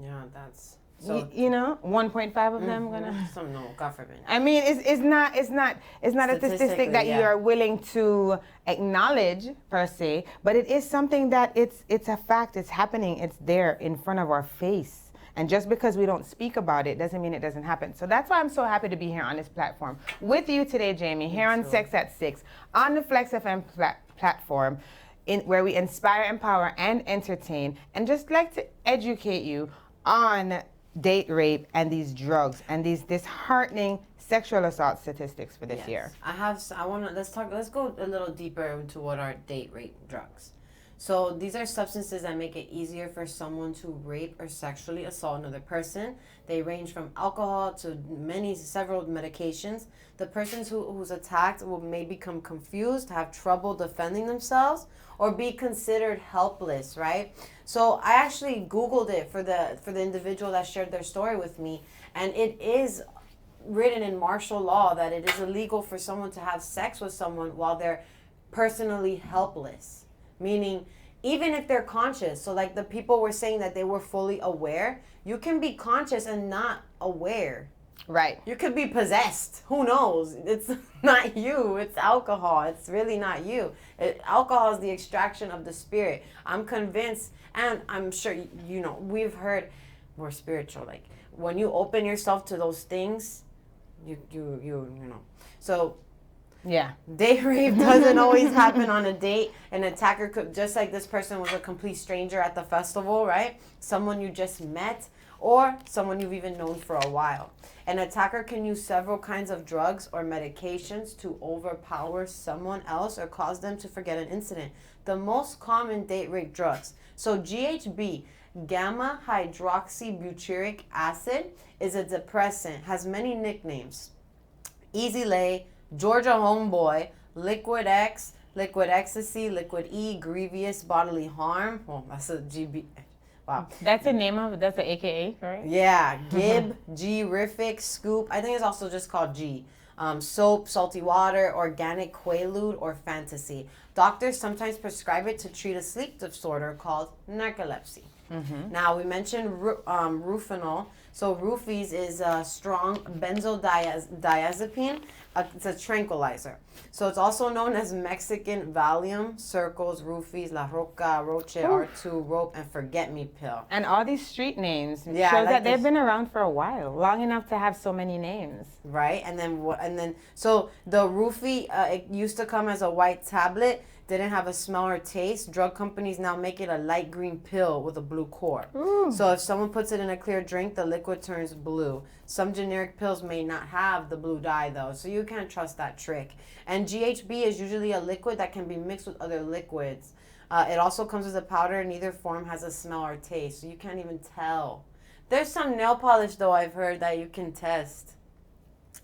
Yeah, that's so. You know, 1.5 of them gonna. Some no, God forbid. I mean, it's not a statistic that you are willing to acknowledge per se, but it is something that it's a fact. It's happening. It's there in front of our face. And just because we don't speak about it doesn't mean it doesn't happen. So that's why I'm so happy to be here on this platform with you today, Jamie, here on Sex at 6, on the Flex FM platform, where we inspire, empower, and entertain, and just like to educate you on date rape and these drugs and these disheartening sexual assault statistics for this year. Let's go a little deeper into what are date rape drugs. So these are substances that make it easier for someone to rape or sexually assault another person. They range from alcohol to several medications. The person who's attacked may become confused, have trouble defending themselves, or be considered helpless, right? So I actually Googled it for the individual that shared their story with me, and it is written in martial law that it is illegal for someone to have sex with someone while they're personally helpless. Meaning, even if they're conscious, so like the people were saying that they were fully aware, you can be conscious and not aware. Right. You could be possessed. Who knows? It's not you. It's alcohol. It's really not you. Alcohol is the extraction of the spirit. I'm convinced, and I'm sure, you know, we've heard, we're spiritual. Like, when you open yourself to those things, you know. So, yeah. Date rape doesn't always happen on a date. An attacker could, just like this person was a complete stranger at the festival, right? Someone you just met, or someone you've even known for a while. An attacker can use several kinds of drugs or medications to overpower someone else or cause them to forget an incident. The most common date rape drugs. So GHB, gamma hydroxybutyric acid, is a depressant, has many nicknames. Easy Lay, Georgia Homeboy, Liquid X, Liquid Ecstasy, Liquid E, Grievous Bodily Harm. Oh, that's a GB. Wow. That's the name of, that's the AKA, right? Yeah, Gib, G-Rific, Scoop. I think it's also just called G. Soap, salty water, organic Quaalude, or Fantasy. Doctors sometimes prescribe it to treat a sleep disorder called narcolepsy. Now, we mentioned Rufinol. So Roofies is a strong benzodiazepine. It's a tranquilizer. So it's also known as Mexican Valium, Circles, Roofies, La Roca, Roche, R2, Rope, and Forget Me Pill. And all these street names Yeah, shows like that they've this- been around for a while, long enough to have so many names. Right, and then so the roofie, it used to come as a white tablet, didn't have a smell or taste. Drug companies now make it a light green pill with a blue core. So if someone puts it in a clear drink, the liquid turns blue. Some generic pills may not have the blue dye though, so you can't trust that trick. And GHB is usually a liquid that can be mixed with other liquids. It also comes as a powder. Neither form has a smell or taste, so you can't even tell. There's some nail polish though I've heard that you can test.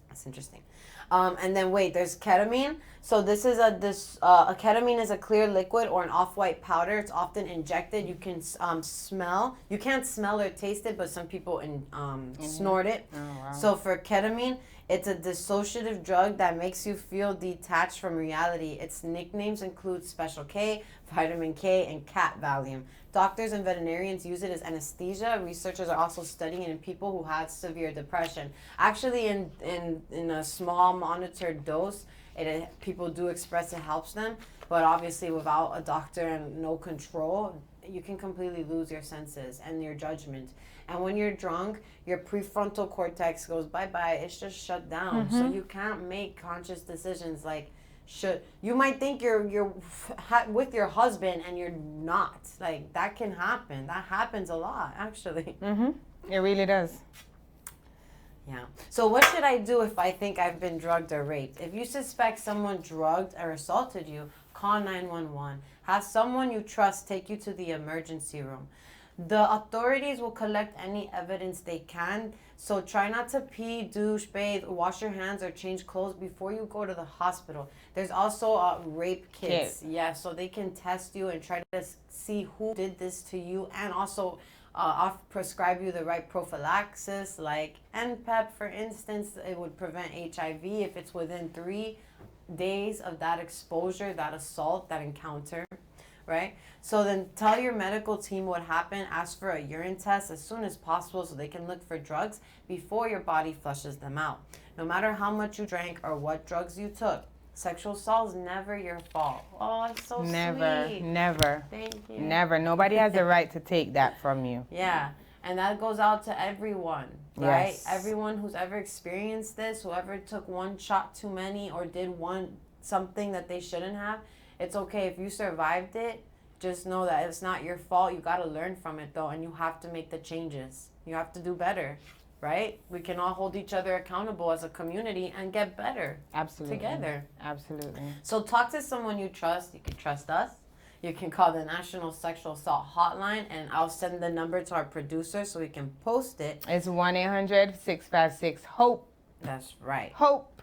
That's interesting. And then wait, there's ketamine. So this is a ketamine is a clear liquid or an off-white powder. It's often injected. You can smell. You can't smell or taste it, but some people snort it. Oh, wow. So for ketamine, it's a dissociative drug that makes you feel detached from reality. Its nicknames include Special K, Vitamin K, and Cat Valium. Doctors and veterinarians use it as anesthesia. Researchers are also studying it in people who have severe depression. Actually, in a small monitored dose, people do express it helps them, but obviously without a doctor and no control, you can completely lose your senses and your judgment. And when you're drunk, your prefrontal cortex goes bye-bye. It's just shut down. So you can't make conscious decisions like, you might think you're with your husband and you're not. Like, that can happen. That happens a lot, actually. It really does. Yeah. So what should I do if I think I've been drugged or raped? If you suspect someone drugged or assaulted you, call 911. Have someone you trust take you to the emergency room. The authorities will collect any evidence they can. So try not to pee, douche, bathe, wash your hands, or change clothes before you go to the hospital. There's also rape kits. Yeah, so they can test you and try to see who did this to you, and also prescribe you the right prophylaxis, like NPEP, for instance. It would prevent HIV if it's within 3 days of that exposure, that assault, that encounter, right? So then tell your medical team what happened. Ask for a urine test as soon as possible so they can look for drugs before your body flushes them out. No matter how much you drank or what drugs you took, sexual assault is never your fault. Oh, it's so sweet. Never. Thank you. Never. Nobody has the right to take that from you. Yeah. And that goes out to everyone, right? Yes. Everyone who's ever experienced this, whoever took one shot too many or did something that they shouldn't have, it's okay. If you survived it, just know that it's not your fault. You got to learn from it, though, and you have to make the changes. You have to do better, right? We can all hold each other accountable as a community and get better. Absolutely. Together. Absolutely. So talk to someone you trust. You can trust us. You can call the National Sexual Assault Hotline, and I'll send the number to our producer so we can post it. It's 1-800-656-HOPE. That's right. HOPE.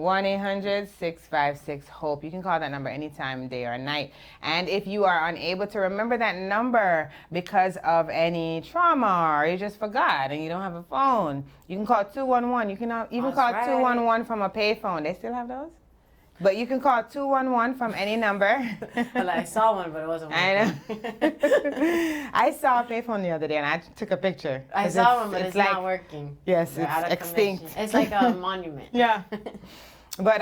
1-800-656-HOPE. You can call that number anytime, day or night. And if you are unable to remember that number because of any trauma or you just forgot and you don't have a phone, you can call 211. You can even call 211 from a payphone. They still have those? But you can call 211 from any number. Well, I saw one, but it wasn't working. I know. I saw a payphone the other day and I took a picture. I saw one, but it's like, not working. Yes, They're it's extinct. It's like a monument. Yeah. But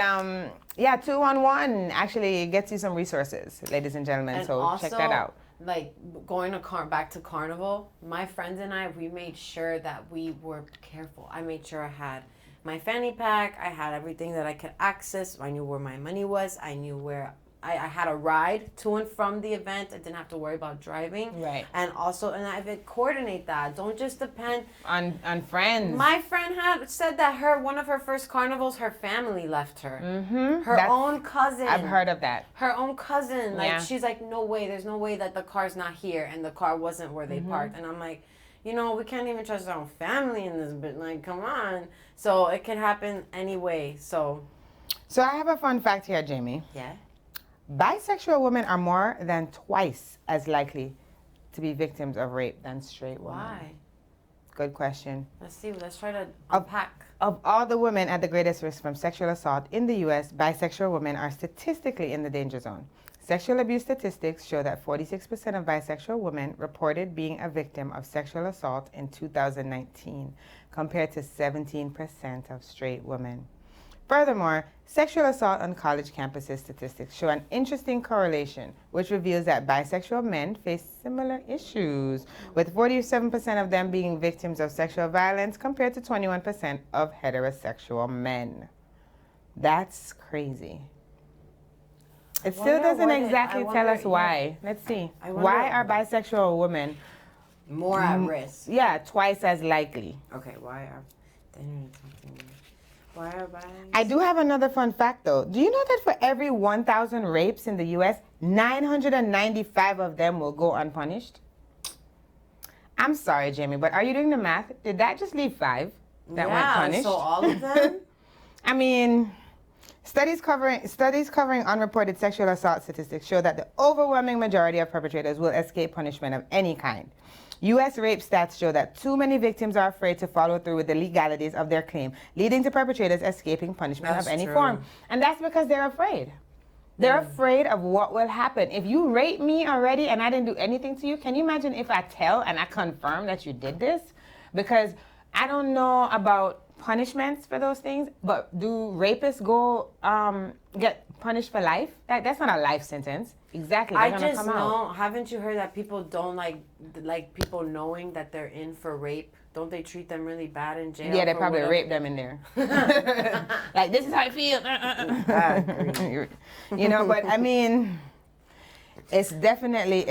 yeah, 211 actually gets you some resources, ladies and gentlemen. And so also, check that out. Like going to back to Carnival, my friends and I, we made sure that we were careful. I made sure I had my fanny pack. I had everything that I could access. I knew where my money was. I knew where I had a ride to and from the event. I didn't have to worry about driving. Right. And also, and I would coordinate that. Don't just depend on friends. My friend had said that one of her first carnivals, her family left her. Mm-hmm. Her own cousin. I've heard of that. Her own cousin. Like, Yeah. she's like, no way. There's no way that the car's not here and the car wasn't where they parked. And I'm like, we can't even trust our own family in this bit. Like, come on. So it can happen anyway. So I have a fun fact here, Jamie. Yeah. Bisexual women are more than twice as likely to be victims of rape than straight women. Why? Good question. Let's see. Let's try to unpack. Of all the women at the greatest risk from sexual assault in the U.S., bisexual women are statistically in the danger zone. Sexual abuse statistics show that 46% of bisexual women reported being a victim of sexual assault in 2019, compared to 17% of straight women. Furthermore, sexual assault on college campuses statistics show an interesting correlation, which reveals that bisexual men face similar issues, with 47% of them being victims of sexual violence compared to 21% of heterosexual men. That's crazy. It still doesn't exactly tell us why. Let's see. Why are bisexual women more at risk? Yeah, twice as likely. Okay, why are I do have another fun fact, though. Do you know that for every 1,000 rapes in the U.S., 995 of them will go unpunished? I'm sorry, Jamie, but are you doing the math? Did that just leave 5 that went punished? So all of them? I mean, studies covering unreported sexual assault statistics show that the overwhelming majority of perpetrators will escape punishment of any kind. U.S. rape stats show that too many victims are afraid to follow through with the legalities of their claim, leading to perpetrators escaping punishment of any form. And that's because they're afraid. They're afraid of what will happen. If you rape me already and I didn't do anything to you, can you imagine if I tell and I confirm that you did this? Because I don't know about punishments for those things, but do rapists go get punished for life? That's not a life sentence. Exactly. I just know. Haven't you heard that people don't like people knowing that they're in for rape? Don't they treat them really bad in jail? Yeah, they probably rape them in there. Like, this is how I feel. But I mean, it's definitely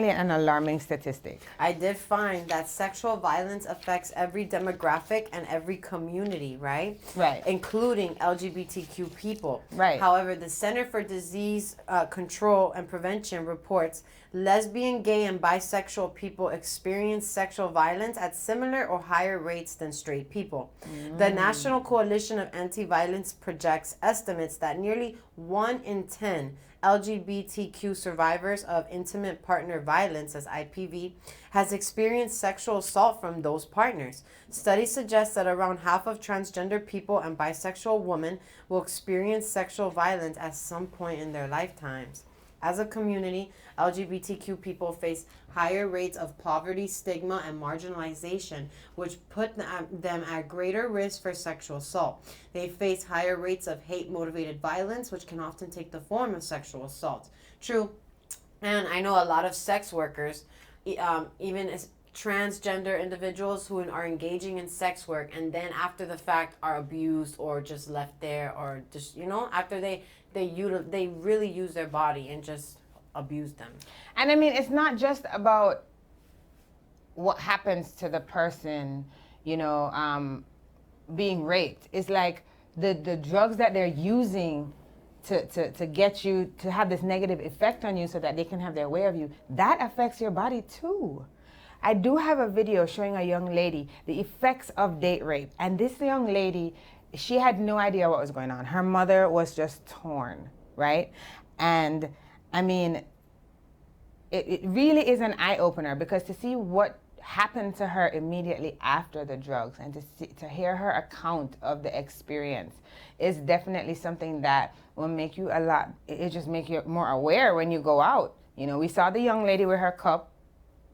an alarming statistic. I did find that sexual violence affects every demographic and every community, right? Right. Including LGBTQ people. Right. However, the Center for Disease Control and Prevention reports lesbian, gay, and bisexual people experience sexual violence at similar or higher rates than straight people. The National Coalition of Anti-Violence projects estimates that nearly 1 in 10 LGBTQ survivors of intimate partner violence, as IPV, has experienced sexual assault from those partners. Studies suggest that around half of transgender people and bisexual women will experience sexual violence at some point in their lifetimes. As a community, LGBTQ people face higher rates of poverty, stigma, and marginalization, which put them at greater risk for sexual assault. They face higher rates of hate-motivated violence, which can often take the form of sexual assault. True, and I know a lot of sex workers, even as transgender individuals who are engaging in sex work and then after the fact are abused or just left there, or just, after they really use their body and just abuse them. And I mean, it's not just about what happens to the person, being raped. It's like the drugs that they're using to get you to have this negative effect on you so that they can have their way of you. That affects your body too. I do have a video showing a young lady the effects of date rape. And this young lady she had no idea what was going on. Her mother was just torn, right? And I mean, it really is an eye-opener, because to see what happened to her immediately after the drugs and to hear her account of the experience is definitely something that will make you it just make you more aware when you go out. You know, we saw the young lady with her cup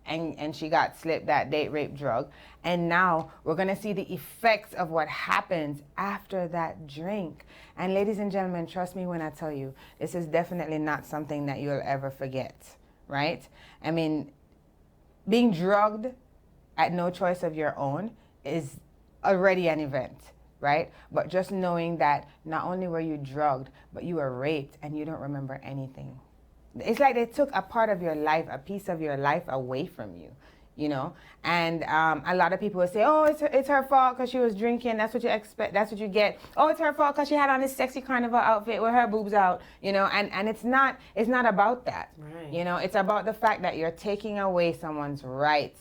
and she got slipped that date rape drug, and now we're gonna see the effects of what happens after that drink. And ladies and gentlemen, trust me when I tell you, this is definitely not something that you'll ever forget, right? I mean, being drugged at no choice of your own is already an event, right? But just knowing that not only were you drugged, but you were raped and you don't remember anything. It's like they took a part of your life, a piece of your life away from you, you know? And a lot of people will say, oh, it's her fault because she was drinking. That's what you expect. That's what you get. Oh, it's her fault because she had on this sexy carnival outfit with her boobs out, you know? And it's not about that, right. You know? It's about the fact that you're taking away someone's rights,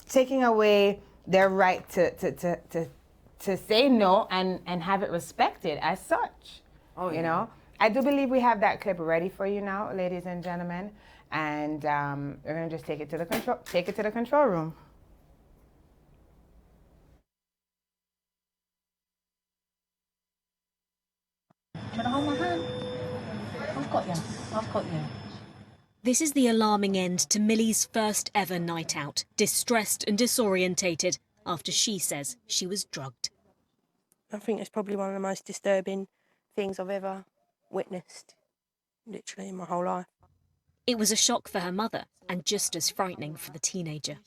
taking away their right to say no and have it respected as such, you know? I do believe we have that clip ready for you now, ladies and gentlemen, and we're gonna just take it to the control room. Can I hold my hand? I've got you. This is the alarming end to Millie's first ever night out, distressed and disorientated after she says she was drugged. I think it's probably one of the most disturbing things I've ever witnessed, literally, in my whole life. It was a shock for her mother and just as frightening for the teenager.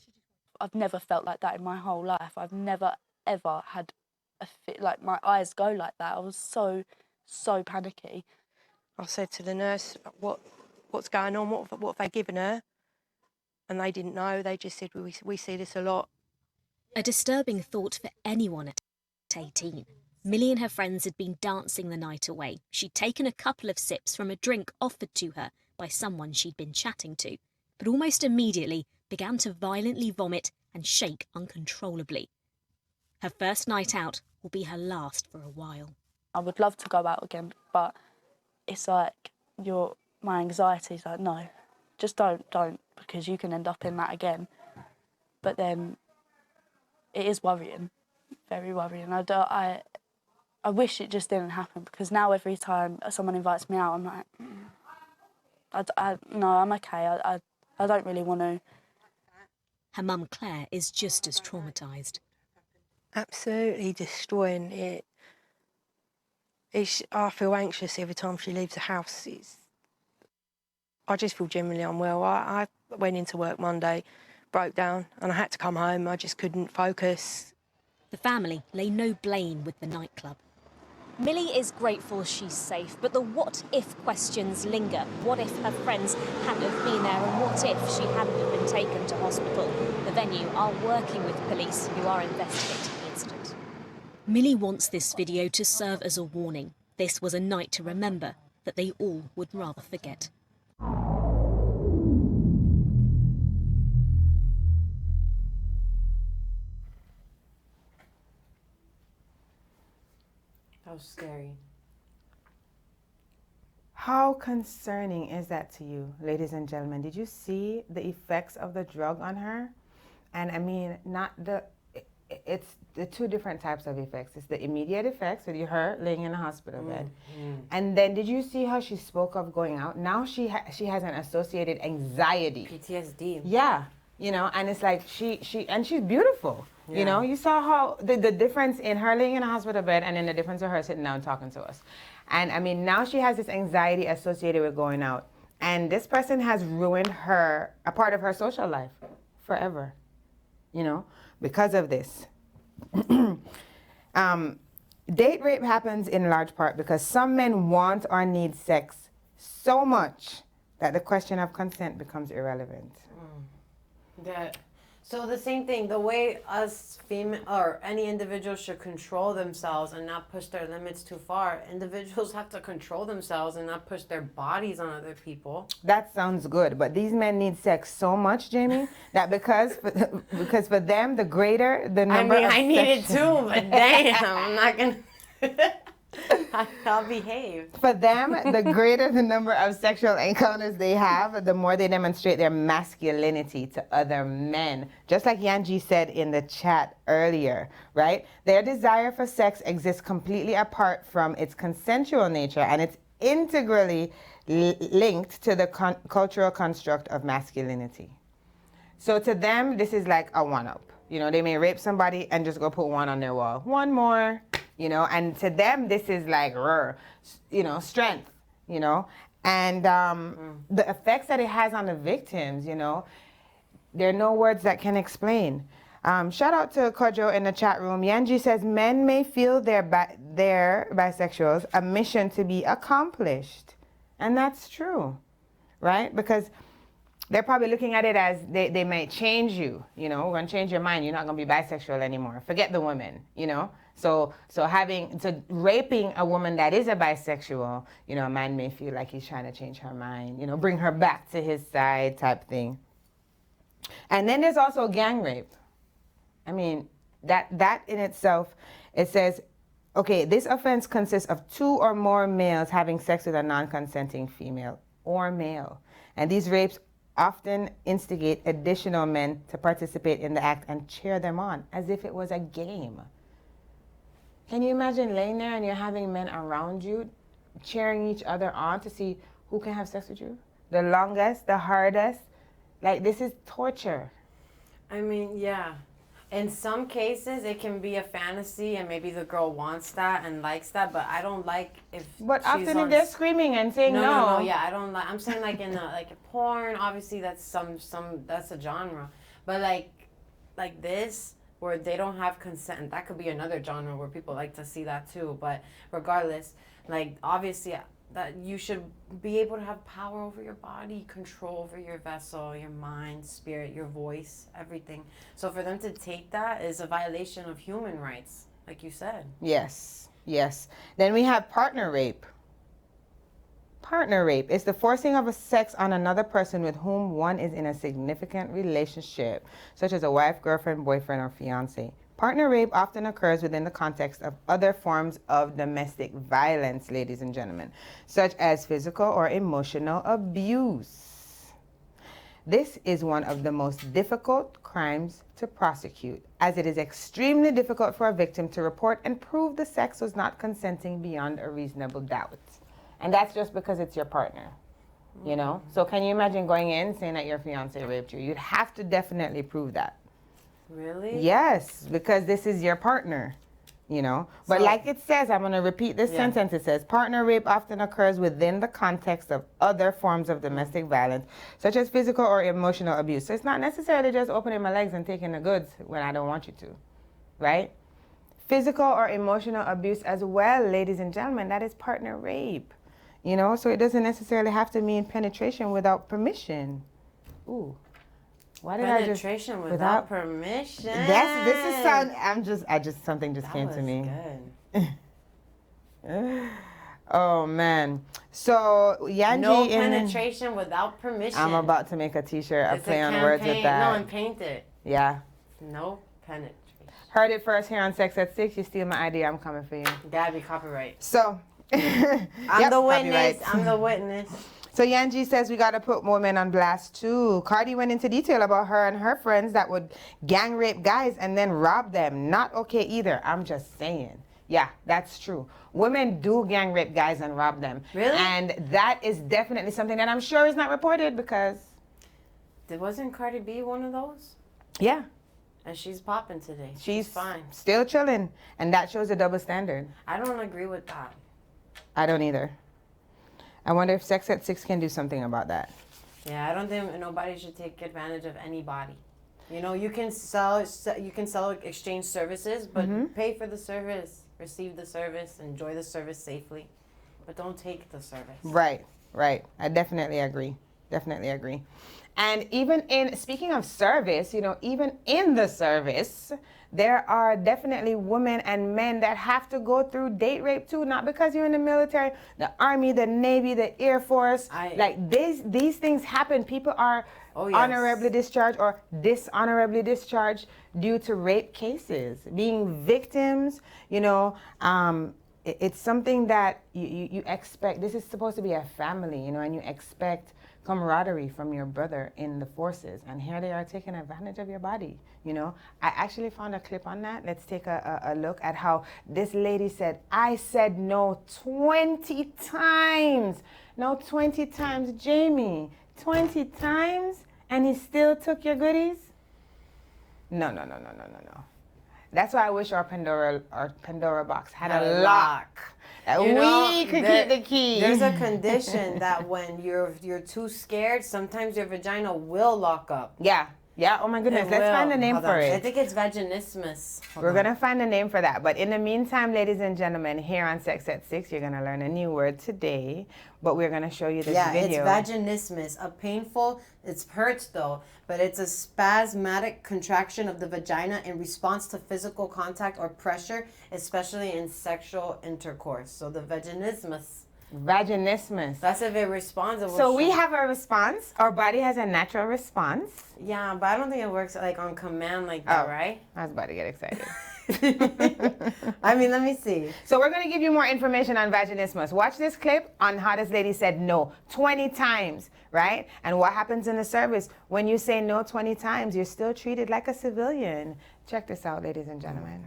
I've never felt like that in my whole life. I've never, ever had a fit, like my eyes go like that. I was so panicky. I said to the nurse, what's going on? What have they given her? And they didn't know. They just said, we see this a lot. A disturbing thought for anyone at 18. Millie and her friends had been dancing the night away. She'd taken a couple of sips from a drink offered to her by someone she'd been chatting to, but almost immediately began to violently vomit and shake uncontrollably. Her first night out will be her last for a while. I would love to go out again, but it's like my anxiety's like, no, just don't, because you can end up in that again. But then it is worrying, very worrying. I wish it just didn't happen, because now every time someone invites me out, I'm like, no, I'm okay. I don't really want to. Her mum, Claire, is just as traumatised. Absolutely destroying it. I feel anxious every time she leaves the house. I just feel generally unwell. I went into work Monday, broke down, and I had to come home. I just couldn't focus. The family lay no blame with the nightclub. Millie is grateful she's safe, but the what-if questions linger. What if her friends hadn't have been there, and what if she hadn't have been taken to hospital? The venue are working with police who are investigating the incident. Millie wants this video to serve as a warning. This was a night to remember that they all would rather forget. That was scary. How concerning is that to you, ladies and gentlemen? Did you see the effects of the drug on her? And I mean, it's the two different types of effects. It's the immediate effects with her laying in a hospital bed. And then did you see how she spoke of going out? Now she has an associated anxiety. PTSD. Yeah, you know, and it's like and she's beautiful. You know, you saw how the difference in her laying in a hospital bed and then the difference of her sitting down talking to us. And I mean, now she has this anxiety associated with going out. And this person has ruined a part of her social life forever, you know, because of this. Date rape happens in large part because some men want or need sex so much that the question of consent becomes irrelevant. So the same thing, the way us female or any individual should control themselves and not push their limits too far, individuals have to control themselves and not push their bodies on other people. That sounds good, but these men need sex so much, Jamie, that because for them, the greater the number of I need it too, but damn, I'm not gonna. I'll behave. For them, the greater the number of sexual encounters they have, the more they demonstrate their masculinity to other men. Just like Yanji said in the chat earlier, right? Their desire for sex exists completely apart from its consensual nature, and it's integrally linked to the cultural construct of masculinity. So to them, this is like a one-up. You know, they may rape somebody and just go put one on their wall. One more. You know, and to them, this is like, you know, strength, you know, and the effects that it has on the victims, you know, there are no words that can explain. Shout out to Kojo in the chat room. Yanji says, men may feel they're bisexuals, a mission to be accomplished. And that's true, right? Because they're probably looking at it as they might change you, you know, we're going to change your mind. You're not going to be bisexual anymore. Forget the women, you know. So raping a woman that is a bisexual, you know, a man may feel like he's trying to change her mind, you know, bring her back to his side type thing. And then there's also gang rape. I mean, that in itself, it says, okay, this offense consists of 2 or more males having sex with a non-consenting female or male. And these rapes often instigate additional men to participate in the act and cheer them on as if it was a game. Can you imagine laying there and you're having men around you cheering each other on to see who can have sex with you? The longest, the hardest. Like, this is torture. I mean, yeah. In some cases, it can be a fantasy and maybe the girl wants that and likes that, but I don't like if But she's often if they're screaming and saying no. No, yeah, I don't like, I'm saying like in a porn, obviously that's that's a genre. But like this, where they don't have consent, that could be another genre where people like to see that too. But regardless, like obviously that you should be able to have power over your body, control over your vessel, your mind, spirit, your voice, everything. So for them to take that is a violation of human rights, like you said. Yes, yes. Then we have partner rape. Partner rape is the forcing of a sex on another person with whom one is in a significant relationship, such as a wife, girlfriend, boyfriend, or fiance. Partner rape often occurs within the context of other forms of domestic violence, ladies and gentlemen, such as physical or emotional abuse. This is one of the most difficult crimes to prosecute, as it is extremely difficult for a victim to report and prove the sex was not consenting beyond a reasonable doubt. And that's just because it's your partner, you know? So can you imagine going in saying that your fiance raped you? You'd have to definitely prove that. Really? Yes, because this is your partner, you know? But like it says, I'm going to repeat this sentence. It says, partner rape often occurs within the context of other forms of domestic violence, such as physical or emotional abuse. So it's not necessarily just opening my legs and taking the goods when I don't want you to, right? Physical or emotional abuse as well, ladies and gentlemen, that is partner rape. You know, so it doesn't necessarily have to mean penetration without permission. Ooh. Why did penetration without permission? This is sound, something just came to me. Good. Oh man. So Yanji no penetration without permission. I'm about to make a t-shirt, It's play a on campaign. words with that. No, and paint it. Yeah. No penetration. Heard it first here on Sex at 6. You steal my idea, I'm coming for you. Gotta be copyright. So I'm the witness. I'm the witness. So Yanji says we got to put women on blast too. Cardi went into detail about her and her friends that would gang rape guys and then rob them. Not okay either. I'm just saying. Yeah, that's true. Women do gang rape guys and rob them. Really? And that is definitely something that I'm sure is not reported because... Wasn't Cardi B one of those? Yeah. And she's popping today. She's fine. Still chilling. And that shows a double standard. I don't agree with that. I don't either. I wonder if Sex at 6 can do something about that. Yeah, I don't think nobody should take advantage of anybody. You know, you can sell exchange services, but pay for the service, receive the service, enjoy the service safely, but don't take the service. Right. I definitely agree. And even speaking of service, you know, even in the service, there are definitely women and men that have to go through date rape too, not because you're in the military, the Army, the Navy, the Air Force. These things happen. People are honorably discharged or dishonorably discharged due to rape cases, being victims, you know, it's something that you expect. This is supposed to be a family, you know, and you expect camaraderie from your brother in the forces, and here they are taking advantage of your body, you know. I actually found a clip on that. Let's take a look at how this lady said, I said no 20 times. No, 20 times, Jamie, 20 times, and he still took your goodies? No. That's why I wish our Pandora box had a lock. We could keep the key. There's a condition that when you're too scared, sometimes your vagina will lock up. Yeah, oh my goodness, let's find a name for it. I think it's vaginismus. We're going to find a name for that. But in the meantime, ladies and gentlemen, here on Sex at 6, you're going to learn a new word today. But we're going to show you this video. Yeah, it's vaginismus. It hurts though, but it's a spasmodic contraction of the vagina in response to physical contact or pressure, especially in sexual intercourse. So the vaginismus. Vaginismus. That's if it responds. So we have a response. Our body has a natural response. Yeah, but I don't think it works like on command like that, right? I was about to get excited. I mean, let me see. So we're going to give you more information on vaginismus. Watch this clip on how this lady said no 20 times, right? And what happens in the service when you say no 20 times, you're still treated like a civilian. Check this out, ladies and gentlemen.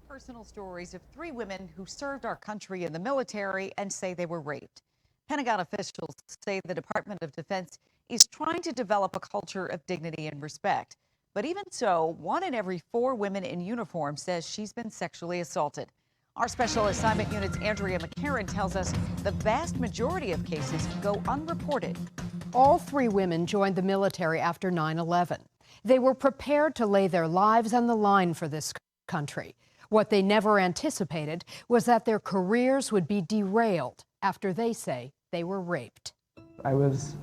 Personal stories of 3 women who served our country in the military and say they were raped. Pentagon officials say the Department of Defense is trying to develop a culture of dignity and respect. But even so, 1 in every 4 women in uniform says she's been sexually assaulted. Our Special Assignment Unit's Andrea McCarran tells us the vast majority of cases go unreported. All 3 women joined the military after 9/11. They were prepared to lay their lives on the line for this country. What they never anticipated was that their careers would be derailed after they say they were raped. I was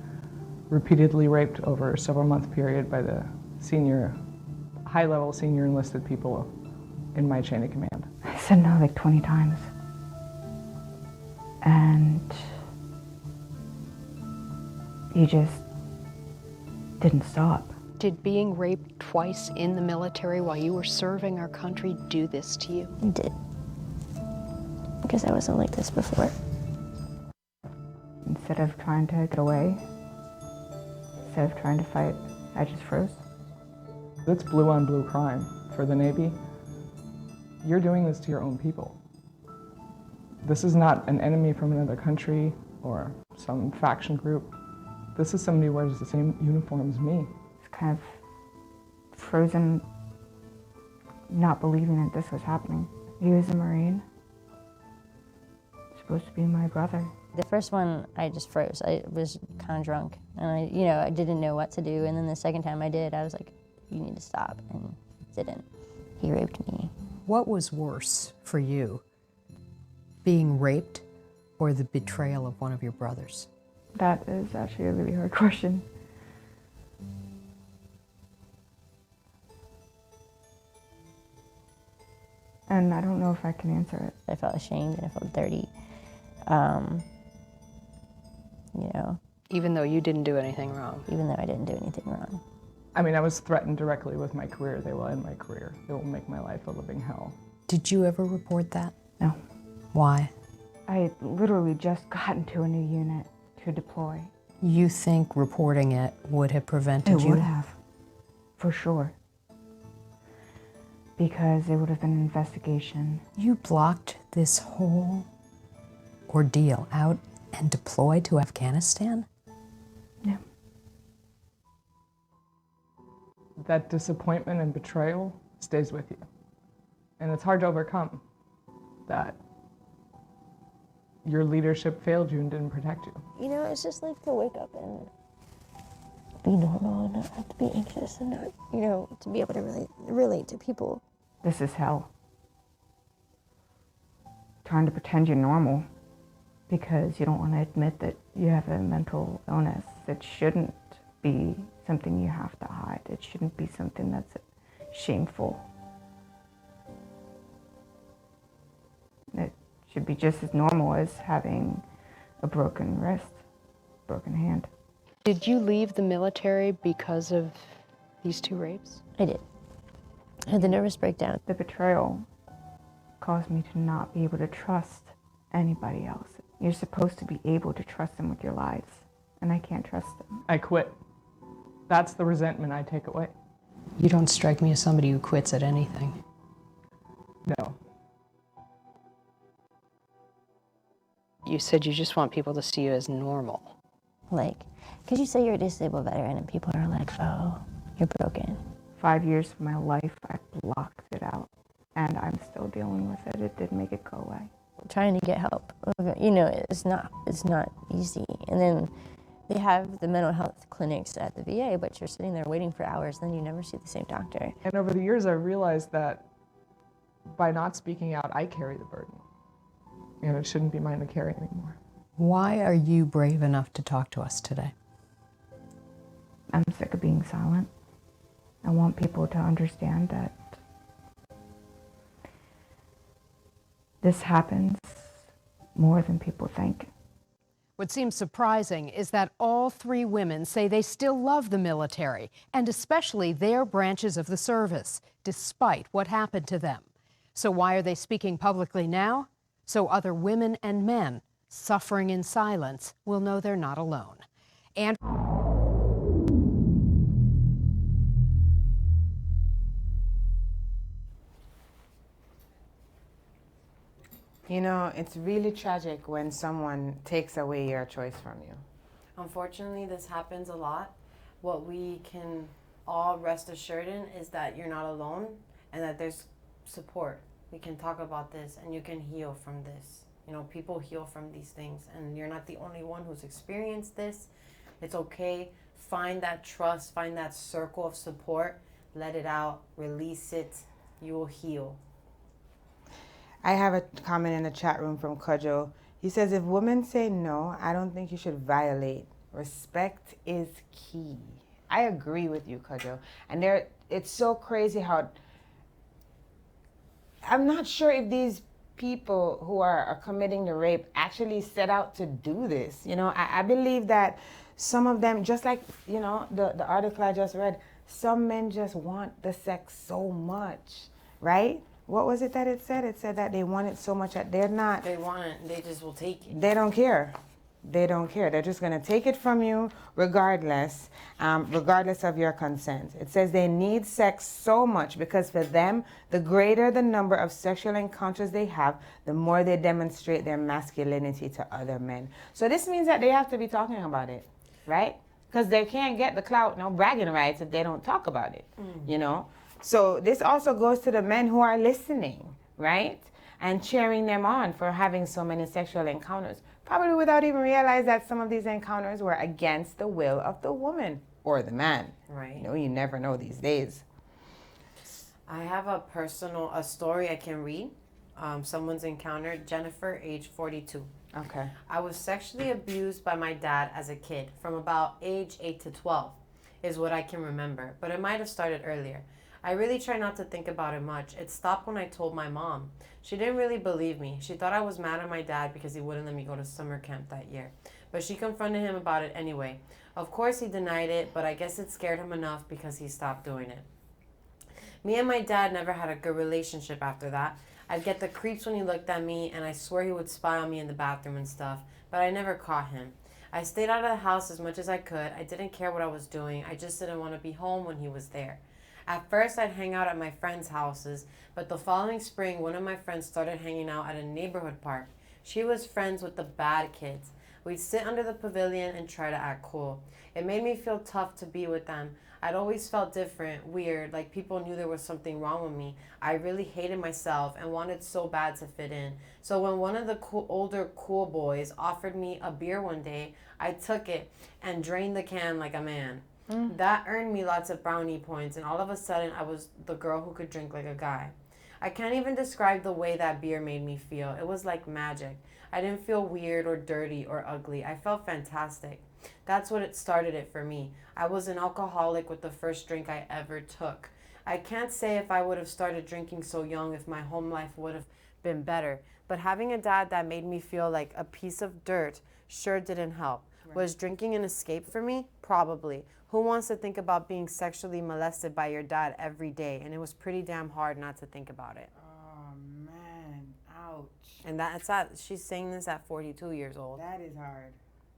repeatedly raped over a several-month period by the high-level senior enlisted people in my chain of command. I said no like 20 times. And you just didn't stop. Did being raped twice in the military while you were serving our country do this to you? It did. Because I wasn't like this before. Instead of trying to get away, instead of trying to fight, I just froze. It's blue on blue crime for the Navy. You're doing this to your own people. This is not an enemy from another country or some faction group. This is somebody who wears the same uniform as me. Kind of frozen, not believing that this was happening. He was a Marine, supposed to be my brother. The first one, I just froze. I was kind of drunk, and I didn't know what to do. And then the second time I did, I was like, "You need to stop," and didn't. He raped me. What was worse for you, being raped or the betrayal of one of your brothers? That is actually a really hard question. And I don't know if I can answer it. I felt ashamed and I felt dirty. Even though you didn't do anything wrong? Even though I didn't do anything wrong. I mean, I was threatened directly with my career. They will end my career. They will make my life a living hell. Did you ever report that? No. Why? I literally just got into a new unit to deploy. You think reporting it would have prevented you? It would have, for sure. Because it would have been an investigation. You blocked this whole ordeal out and deployed to Afghanistan? Yeah. That disappointment and betrayal stays with you. And it's hard to overcome that your leadership failed you and didn't protect you. It's just like to wake up and be normal and not have to be anxious and not, to be able to relate to people. This is hell. Trying to pretend you're normal because you don't want to admit that you have a mental illness. It shouldn't be something you have to hide. It shouldn't be something that's shameful. It should be just as normal as having a broken wrist, broken hand. Did you leave the military because of these 2 rapes? I did. I had the nervous breakdown. The betrayal caused me to not be able to trust anybody else. You're supposed to be able to trust them with your lives, and I can't trust them. I quit. That's the resentment I take away. You don't strike me as somebody who quits at anything. No. You said you just want people to see you as normal. Like, because you say you're a disabled veteran and people are like, oh, you're broken. 5 years of my life, I blocked it out, and I'm still dealing with it. It didn't make it go away. Trying to get help, you know, it's not easy. And then they have the mental health clinics at the VA, but you're sitting there waiting for hours, then you never see the same doctor. And over the years, I realized that by not speaking out, I carry the burden. And it shouldn't be mine to carry anymore. Why are you brave enough to talk to us today? I'm sick of being silent. I want people to understand that this happens more than people think. What seems surprising is that all three women say they still love the military, and especially their branches of the service, despite what happened to them. So why are they speaking publicly now? So other women and men suffering in silence will know they're not alone. And You know, it's really tragic when someone takes away your choice from you. Unfortunately, this happens a lot. What we can all rest assured in is that you're not alone and that there's support. We can talk about this and you can heal from this. You know, people heal from these things and you're not the only one who's experienced this. It's okay. Find that trust, find that circle of support, let it out, release it, you will heal. I have a comment in the chat room from Kojo. He says, if women say no, I don't think you should violate. Respect is key. I agree with you, Kojo. And it's so crazy how, I'm not sure if these people who are committing the rape actually set out to do this. You know, I believe that some of them, just like, you know, the article I just read, some men just want the sex so much, right? What was it that it said? It said that they want it so much that they're not. They want it, they just will take it. They don't care. They don't care. They're just going to take it from you regardless, regardless of your consent. It says they need sex so much because for them, the greater the number of sexual encounters they have, the more they demonstrate their masculinity to other men. So this means that they have to be talking about it, right? Because they can't get the clout, no bragging rights if they don't talk about it, you know? So this also goes to the men who are listening, right? And cheering them on for having so many sexual encounters, probably without even realizing that some of these encounters were against the will of the woman or the man. Right. You know, you never know these days. I have a story I can read. Someone's encountered Jennifer, age 42. Okay. I was sexually abused by my dad as a kid from about age 8 to 12 is what I can remember, but it might have started earlier. I really try not to think about it much. It stopped when I told my mom. She didn't really believe me. She thought I was mad at my dad because he wouldn't let me go to summer camp that year. But she confronted him about it anyway. Of course he denied it, but I guess it scared him enough because he stopped doing it. Me and my dad never had a good relationship after that. I'd get the creeps when he looked at me, and I swear he would spy on me in the bathroom and stuff, but I never caught him. I stayed out of the house as much as I could. I didn't care what I was doing. I just didn't want to be home when he was there. At first, I'd hang out at my friends' houses, but the following spring, one of my friends started hanging out at a neighborhood park. She was friends with the bad kids. We'd sit under the pavilion and try to act cool. It made me feel tough to be with them. I'd always felt different, weird, like people knew there was something wrong with me. I really hated myself and wanted so bad to fit in. So when one of the older cool boys offered me a beer one day, I took it and drained the can like a man. That earned me lots of brownie points, and all of a sudden I was the girl who could drink like a guy. I can't even describe the way that beer made me feel. It was like magic. I didn't feel weird or dirty or ugly. I felt fantastic. That's what it started it for me. I was an alcoholic with the first drink I ever took. I can't say if I would have started drinking so young if my home life would have been better, but having a dad that made me feel like a piece of dirt sure didn't help. Right. Was drinking an escape for me? Probably. Who wants to think about being sexually molested by your dad every day? And it was pretty damn hard not to think about it. Oh, man. Ouch. And she's saying this at 42 years old. That is hard.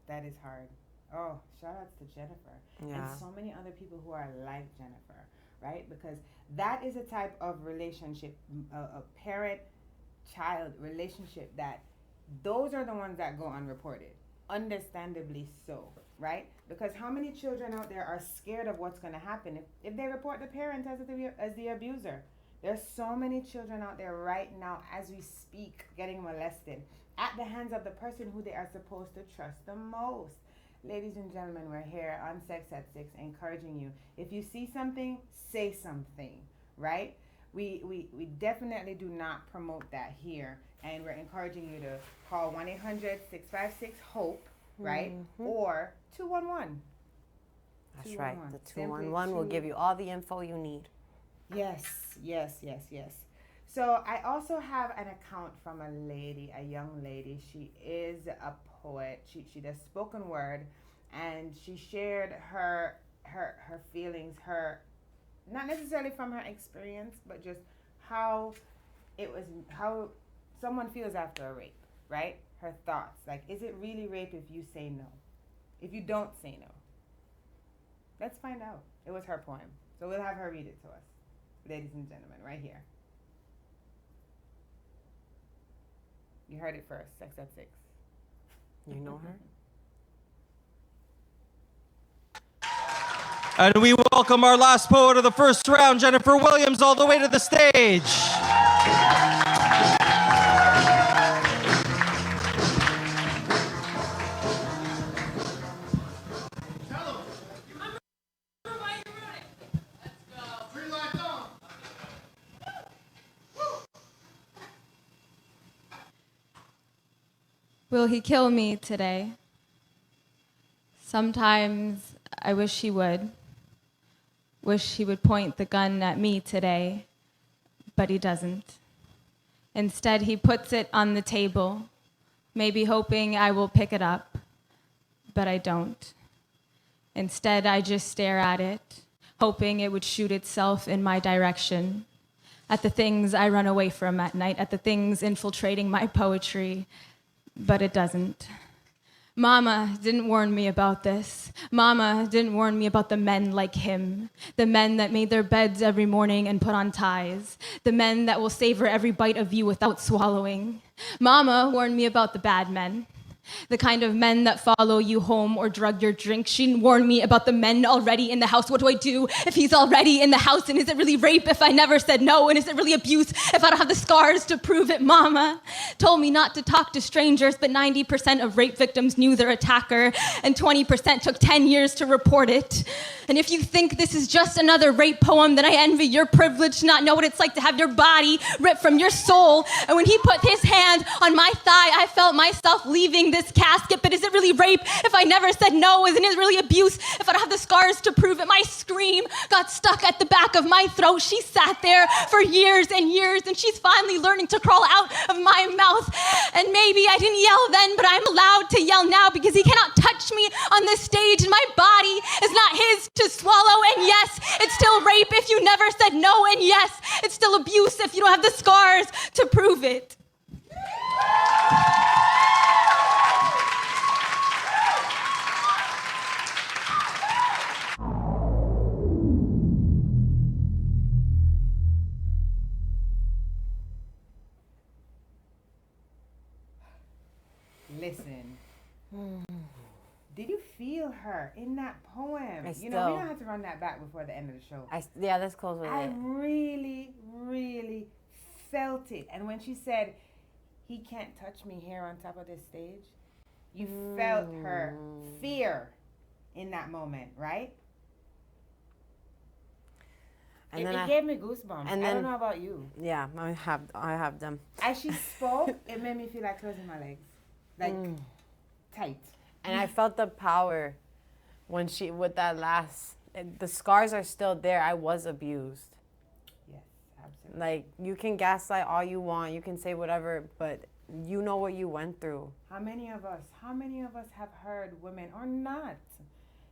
That is hard. Oh, shout outs to Jennifer. Yeah. And so many other people who are like Jennifer, right? Because that is a type of relationship, a parent-child relationship that those are the ones that go unreported. Understandably so, right? Because how many children out there are scared of what's going to happen if they report the parent as the abuser? There's so many children out there right now as we speak getting molested at the hands of the person who they are supposed to trust the most. Ladies and gentlemen, we're here on Sex at 6 encouraging you. If you see something, say something, right? We definitely do not promote that here. And we're encouraging you to call 1-800-656-HOPE, right? Mm-hmm. Or 211. That's right. The 211 will give you all the info you need. Yes. So I also have an account from a lady, a young lady. She is a poet. She does spoken word, and she shared her feelings, not necessarily from her experience, but just how someone feels after a rape, right? Her thoughts. Like, is it really rape if you say no? If you don't say no? Let's find out. It was her poem. So we'll have her read it to us. Ladies and gentlemen, right here. You heard it first. Sex at 6. You know her? And we welcome our last poet of the first round, Jennifer Williams, all the way to the stage. Will he kill me today? Sometimes I wish he would. Wish he would point the gun at me today, but he doesn't. Instead, he puts it on the table, maybe hoping I will pick it up, but I don't. Instead, I just stare at it, hoping it would shoot itself in my direction, at the things I run away from at night, at the things infiltrating my poetry, but it doesn't. Mama didn't warn me about this. Mama didn't warn me about the men like him, the men that made their beds every morning and put on ties, the men that will savor every bite of you without swallowing. Mama warned me about the bad men, the kind of men that follow you home or drug your drink. She warned me about the men already in the house. What do I do if he's already in the house? And is it really rape if I never said no? And is it really abuse if I don't have the scars to prove it? Mama told me not to talk to strangers, but 90% of rape victims knew their attacker, and 20% took 10 years to report it. And if you think this is just another rape poem, then I envy your privilege to not know what it's like to have your body ripped from your soul. And when he put his hand on my thigh, I felt myself leaving this casket. But is it really rape if I never said no? Isn't it really abuse if I don't have the scars to prove it? My scream got stuck at the back of my throat. She sat there for years and years, and she's finally learning to crawl out of my mouth. And maybe I didn't yell then, but I'm allowed to yell now because he cannot touch me on this stage, and my body is not his to swallow. And yes, it's still rape if you never said no. And yes, it's still abuse if you don't have the scars to prove it. Listen. Did you feel her in that poem? We don't have to run that back before the end of the show. Yeah, let's close with it. I really, really felt it. And when she said, he can't touch me here on top of this stage, you felt her fear in that moment, right? And it gave me goosebumps. And I don't know about you. Yeah, I have them. As she spoke, it made me feel like closing my legs. Like, tight. And I felt the power when with that last, the scars are still there. I was abused. Yes, absolutely. Like, you can gaslight all you want, you can say whatever, but you know what you went through. How many of us have heard women or not,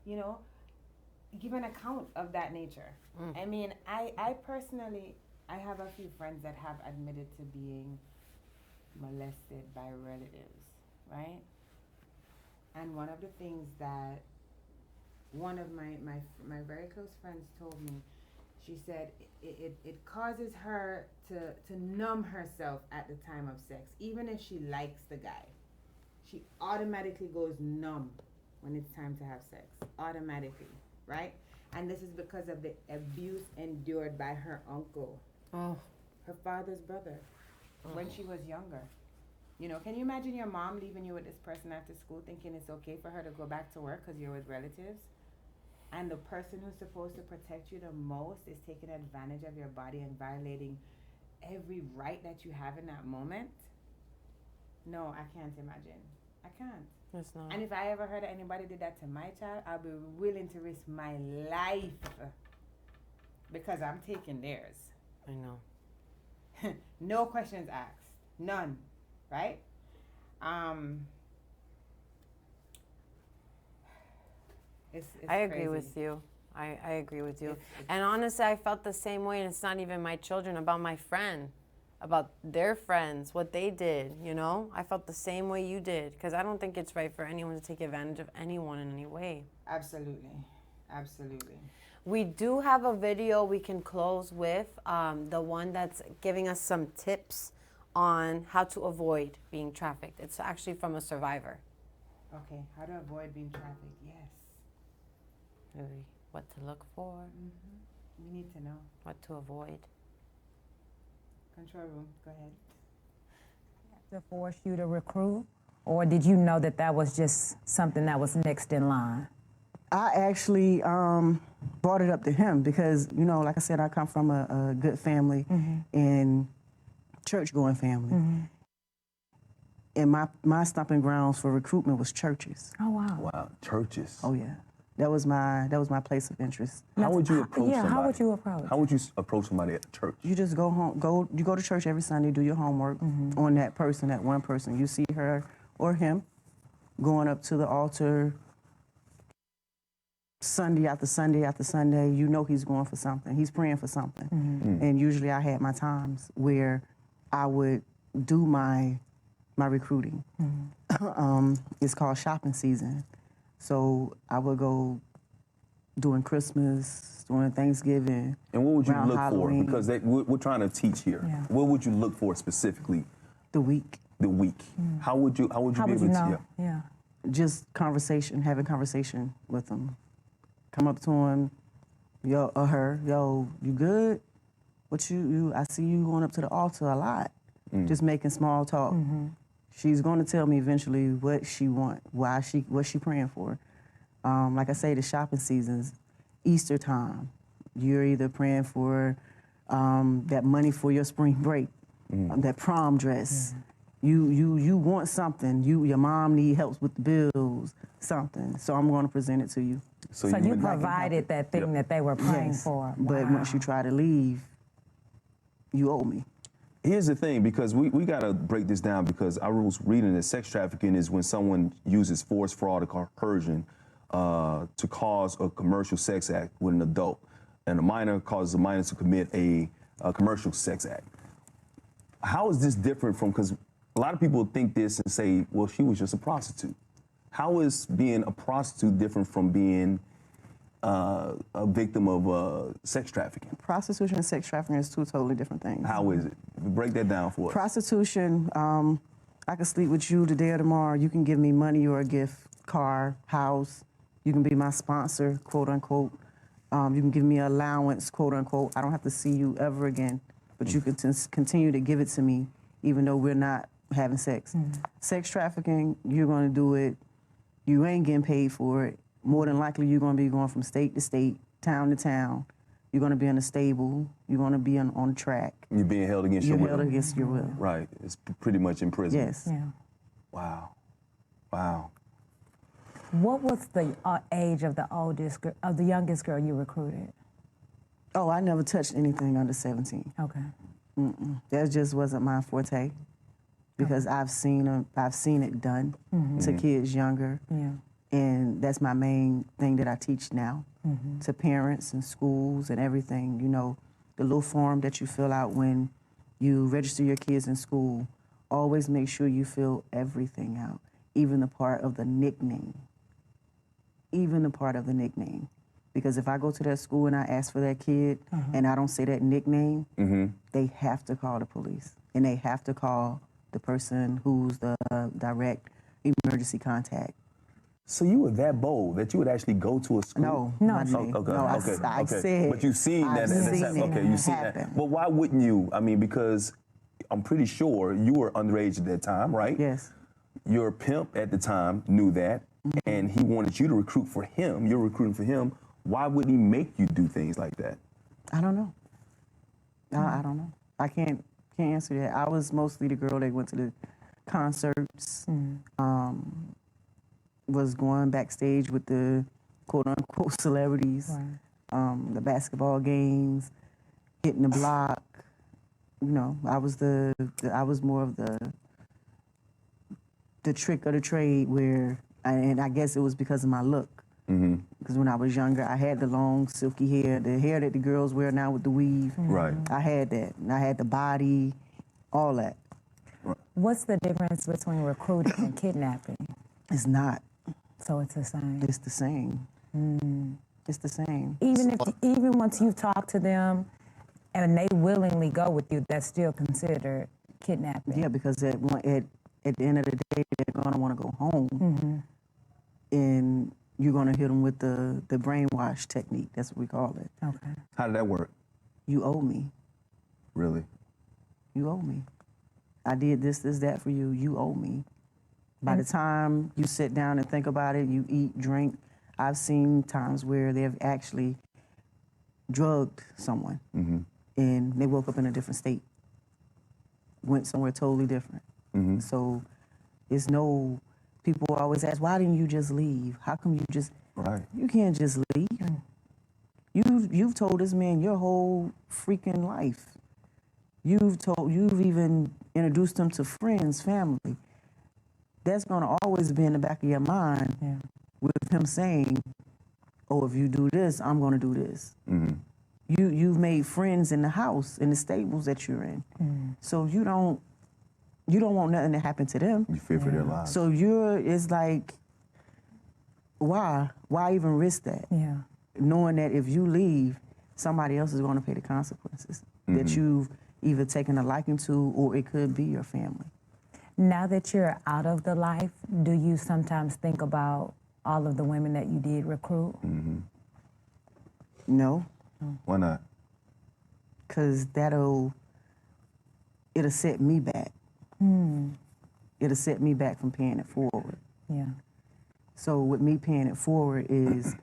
give an account of that nature? I mean, I personally, I have a few friends that have admitted to being molested by relatives, right? And one of the things that one of my very close friends told me, she said it causes her to numb herself at the time of sex. Even if she likes the guy, she automatically goes numb when it's time to have sex, automatically, right? And this is because of the abuse endured by her uncle, her father's brother, when she was younger. You know, can you imagine your mom leaving you with this person after school thinking it's okay for her to go back to work because you're with relatives? And the person who's supposed to protect you the most is taking advantage of your body and violating every right that you have in that moment? No, I can't imagine. I can't. It's not. And if I ever heard that anybody did that to my child, I'll be willing to risk my life because I'm taking theirs. I know. No questions asked. None. Right? It's I agree crazy. with you. I agree with you. And honestly, I felt the same way, and it's not even my children, about my friend, about their friends, what they did, you know? I felt the same way you did, because I don't think it's right for anyone to take advantage of anyone in any way. Absolutely. Absolutely. We do have a video we can close with, the one that's giving us some tips on how to avoid being trafficked. It's actually from a survivor. Okay, how to avoid being trafficked, yes. Maybe what to look for. We need to know. What to avoid. Control room, go ahead. To force you to recruit, or did you know that that was just something that was next in line? I actually brought it up to him because, you know, like I said, I come from a good family and church-going family. And my stomping grounds for recruitment was churches. Oh, wow. Wow, churches. Oh, yeah. That was my place of interest. How would you approach somebody? how would you approach? How would you approach somebody at church? You just go home, you go to church every Sunday, do your homework on that person, that one person. You see her or him going up to the altar Sunday after Sunday after Sunday. You know he's going for something. He's praying for something. And usually I had my times where I would do my recruiting. It's called shopping season. So I would go during Christmas, during Thanksgiving. And what would you around look Halloween. for? Because we're trying to teach here. Yeah. What would you look for specifically? The week. The week. How would you be able to? Yeah. Just conversation, having conversation with them. Come up to him, yo, or her, yo, you good? What you I see you going up to the altar a lot. Just making small talk. She's going to tell me eventually what she want, what she praying for. Like I say, the shopping seasons, Easter time. You're either praying for that money for your spring break, that prom dress. You want something. Your mom need help with the bills, something. So I'm going to present it to you. So you provided that thing that they were praying for. But once you try to leave, you owe me. Here's the thing, because we got to break this down, because I was reading that sex trafficking is when someone uses force, fraud, or coercion to cause a commercial sex act with an adult. And a minor causes a minor to commit a commercial sex act. How is this different from, because a lot of people think this and say, well, she was just a prostitute. How is being a prostitute different from being a victim of sex trafficking? Prostitution and sex trafficking is two totally different things. How is it? Break that down for us. Prostitution, I can sleep with you today or tomorrow. You can give me money or a gift, car, house. You can be my sponsor, quote unquote. You can give me an allowance, quote unquote. I don't have to see you ever again, but you can continue to give it to me even though we're not having sex. Sex trafficking, you're gonna do it. You ain't getting paid for it. More than likely, you're going to be going from state to state, town to town. You're going to be in a stable. You're going to be on track. You're being held against your will. You're held against your will. Right. It's pretty much in prison. Yes. Yeah. Wow. Wow. What was the age of the youngest girl you recruited? Oh, I never touched anything under 17. Okay. That just wasn't my forte, because I've seen it done to kids younger. Yeah. And that's my main thing that I teach now to parents and schools and everything. You know, the little form that you fill out when you register your kids in school, always make sure you fill everything out, even the part of the nickname. Even the part of the nickname. Because if I go to that school and I ask for that kid and I don't say that nickname, they have to call the police. And they have to call the person who's the direct emergency contact. So you were that bold that you would actually go to a school? No, Oh, not me. okay, No, I okay. said. But you've seen that. I've seen it Okay, you've seen happen. that. But why wouldn't you? I mean, because I'm pretty sure you were underage at that time, right? Yes. Your pimp at the time knew that, and he wanted you to recruit for him. You're recruiting for him. Why wouldn't he make you do things like that? I don't know. I don't know. I can't answer that. I was mostly the girl that went to the concerts, was going backstage with the quote-unquote celebrities, the basketball games, hitting the block. You know, I was more of the trick of the trade where, and I guess it was because of my look. Because when I was younger, I had the long, silky hair, the hair that the girls wear now with the weave. Right. I had that. And I had the body, all that. What's the difference between recruiting and kidnapping? It's not. So it's the same. It's the same. It's the same. Even once you talk to them and they willingly go with you, that's still considered kidnapping. Yeah, because at the end of the day, they're gonna want to go home, and you're gonna hit them with the brainwash technique. That's what we call it. Okay. How did that work? You owe me. Really? You owe me. I did this, that for you. You owe me. By the time you sit down and think about it, you eat, drink. I've seen times where they've actually drugged someone and they woke up in a different state, went somewhere totally different. So it's no, people always ask, why didn't you just leave? How come you just, you can't just leave. You've told this man your whole freaking life. You've even introduced him to friends, family. That's gonna always be in the back of your mind with him saying, oh, if you do this, I'm gonna do this. You've made friends in the house, in the stables that you're in. So you don't want nothing to happen to them. You fear for their lives. So it's like, why even risk that? Yeah. Knowing that if you leave, somebody else is gonna pay the consequences that you've either taken a liking to, or it could be your family. Now that you're out of the life, do you sometimes think about all of the women that you did recruit? No. Why not? Because it'll set me back. It'll set me back from paying it forward. Yeah. So with me paying it forward is,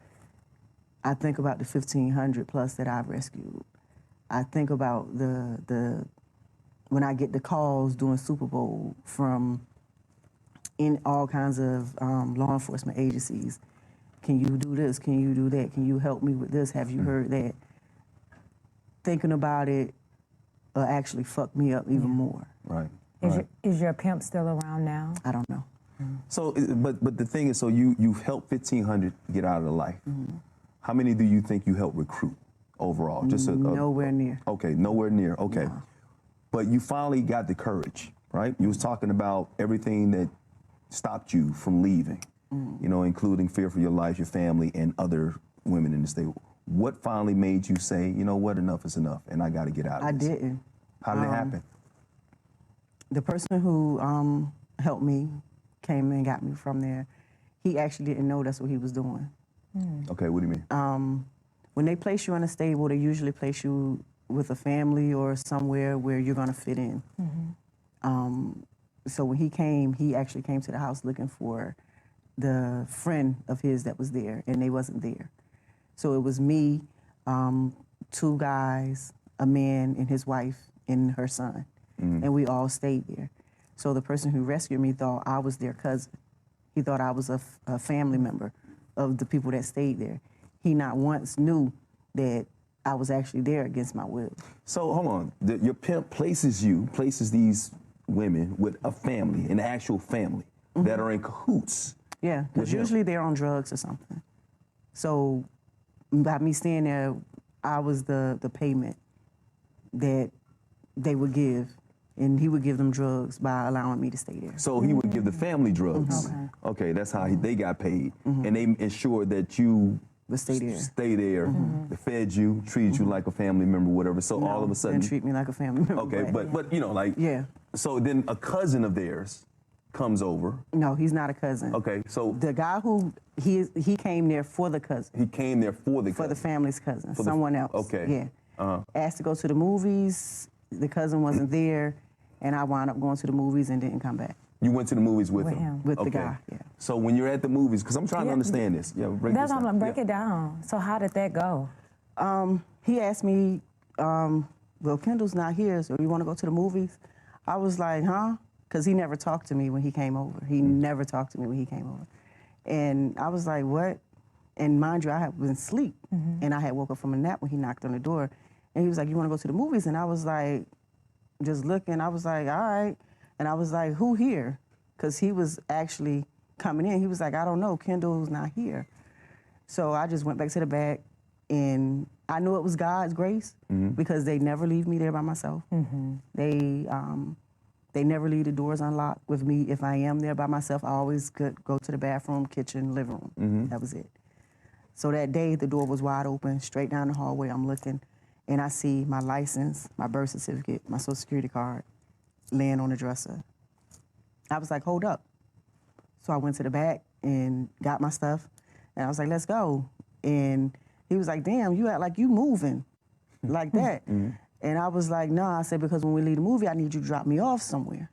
I think about the 1,500 plus that I've rescued. I think about when I get the calls during Super Bowl from in all kinds of law enforcement agencies. Can you do this? Can you do that? Can you help me with this? Have you heard that? Thinking about it actually fucked me up even more. Right. Is your pimp still around now? I don't know. So, but the thing is, so you've helped 1,500 get out of the life. How many do you think you helped recruit overall? Nowhere near. Okay, nowhere near. Okay. No. But you finally got the courage, right? You was talking about everything that stopped you from leaving, you know, including fear for your life, your family, and other women in the state. What finally made you say, you know what, enough is enough, and I got to get out of this? I didn't. How did it happen? The person who helped me, came and got me from there, he actually didn't know that's what he was doing. Okay, what do you mean? When they place you in a stable, they usually place you with a family or somewhere where you're gonna fit in. So when he came, he actually came to the house looking for the friend of his that was there, and they wasn't there. So it was me, two guys, a man and his wife and her son, and we all stayed there. So the person who rescued me thought I was their cousin. He thought I was a family member of the people that stayed there. He not once knew that I was actually there against my will. So hold on, your pimp places these women with a family, an actual family that are in cahoots. Yeah, because usually they're on drugs or something. So by me staying there, I was the payment that they would give and he would give them drugs by allowing me to stay there. So he would give the family drugs. Okay, that's how they got paid, and they ensured that you would stay there. Stay there. They fed you, treated you like a family member, whatever. So all of a sudden, didn't treat me like a family member. okay, but you know, like yeah. So then a cousin of theirs comes over. No, he's not a cousin. Okay, so the guy who he came there for the cousin. He came there for the the family's cousin, For the- someone else. okay. Yeah. Asked to go to the movies. The cousin wasn't there, and I wound up going to the movies and didn't come back. You went to the movies with him? With the Okay. guy. Yeah. So when you're at the movies, because I'm trying to Yeah. understand this. Yeah, break That's this what I'm down. like, break it down. So how did that go? He asked me, well, Kendall's not here, so you want to go to the movies? I was like, huh? Because he never talked to me when he came over. He never talked to me when he came over. And I was like, what? And mind you, I had been asleep, and I had woke up from a nap when he knocked on the door. And he was like, you want to go to the movies? And I was like, just looking, I was like, all right. And I was like, who here? Because he was actually coming in. He was like, I don't know, Kendall's not here. So I just went back to the back, and I knew it was God's grace because they never leave me there by myself. They never leave the doors unlocked with me. If I am there by myself, I always could go to the bathroom, kitchen, living room. That was it. So that day, the door was wide open, straight down the hallway. I'm looking, and I see my license, my birth certificate, my social security card laying on the dresser. I was like, hold up. So I went to the back and got my stuff, and I was like, let's go. And he was like, damn, you act like you moving like that. And I was like, nah, I said, because when we leave the movie, I need you to drop me off somewhere.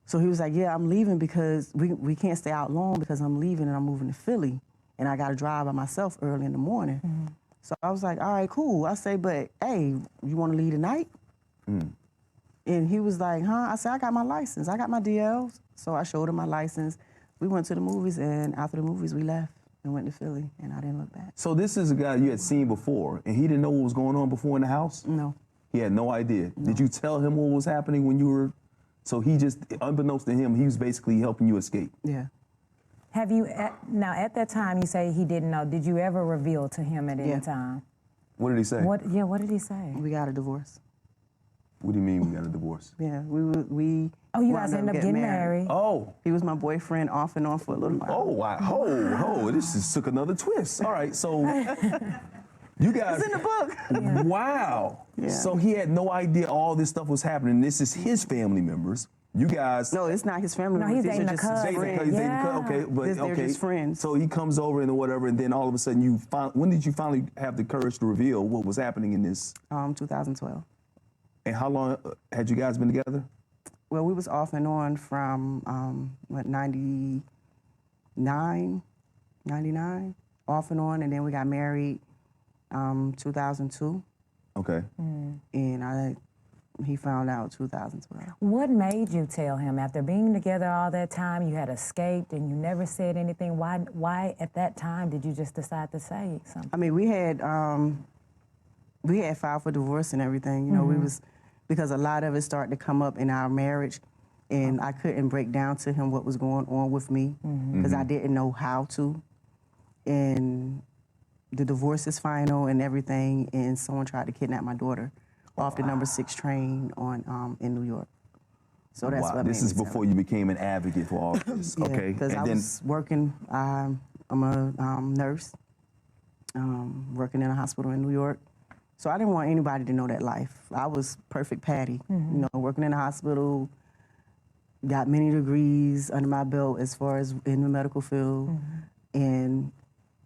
So he was like, yeah, I'm leaving because we can't stay out long because I'm leaving and I'm moving to Philly. And I got to drive by myself early in the morning. So I was like, all right, cool. I say, but hey, you want to leave tonight? And he was like, huh? I said, I got my license. I got my DLs. So I showed him my license. We went to the movies, and after the movies, we left and went to Philly, and I didn't look back. So this is a guy you had seen before, and he didn't know what was going on before in the house? No. He had no idea. Did you tell him what was happening when you were... So he just, unbeknownst to him, he was basically helping you escape. Yeah. Have you, now at that time you say he didn't know, did you ever reveal to him at any time? What did he say? What did he say? We got a divorce. What do you mean we got a divorce? Yeah, we Oh, you wound guys ended up getting married. Oh. He was my boyfriend off and on for a little while. Oh, wow. Oh, this just took another twist. All right, so you guys... It's in the book. Wow. Yeah. So he had no idea all this stuff was happening. This is his family members. You guys... No, it's not his family No, members. he's These are dating a just his cousin. friends. He's dating Yeah. okay, but They're okay. just friends. So he comes over and whatever, and then all of a sudden when did you finally have the courage to reveal what was happening in this? 2012. And how long had you guys been together? Well, we was off and on from, 99, off and on, and then we got married 2002. Okay. And he found out 2012. What made you tell him after being together all that time, you had escaped and you never said anything? Why at that time did you just decide to say something? I mean, we had filed for divorce and everything. You know, we was, because a lot of it started to come up in our marriage, and I couldn't break down to him what was going on with me because I didn't know how to. And the divorce is final and everything, and someone tried to kidnap my daughter off the number 6 train on in New York. So that's what This made is me tell before him. you became an advocate for all of this. Yeah, Okay. because I was working, I'm a nurse, working in a hospital in New York. So I didn't want anybody to know that life. I was perfect Patty, you know, working in a hospital, got many degrees under my belt as far as in the medical field, and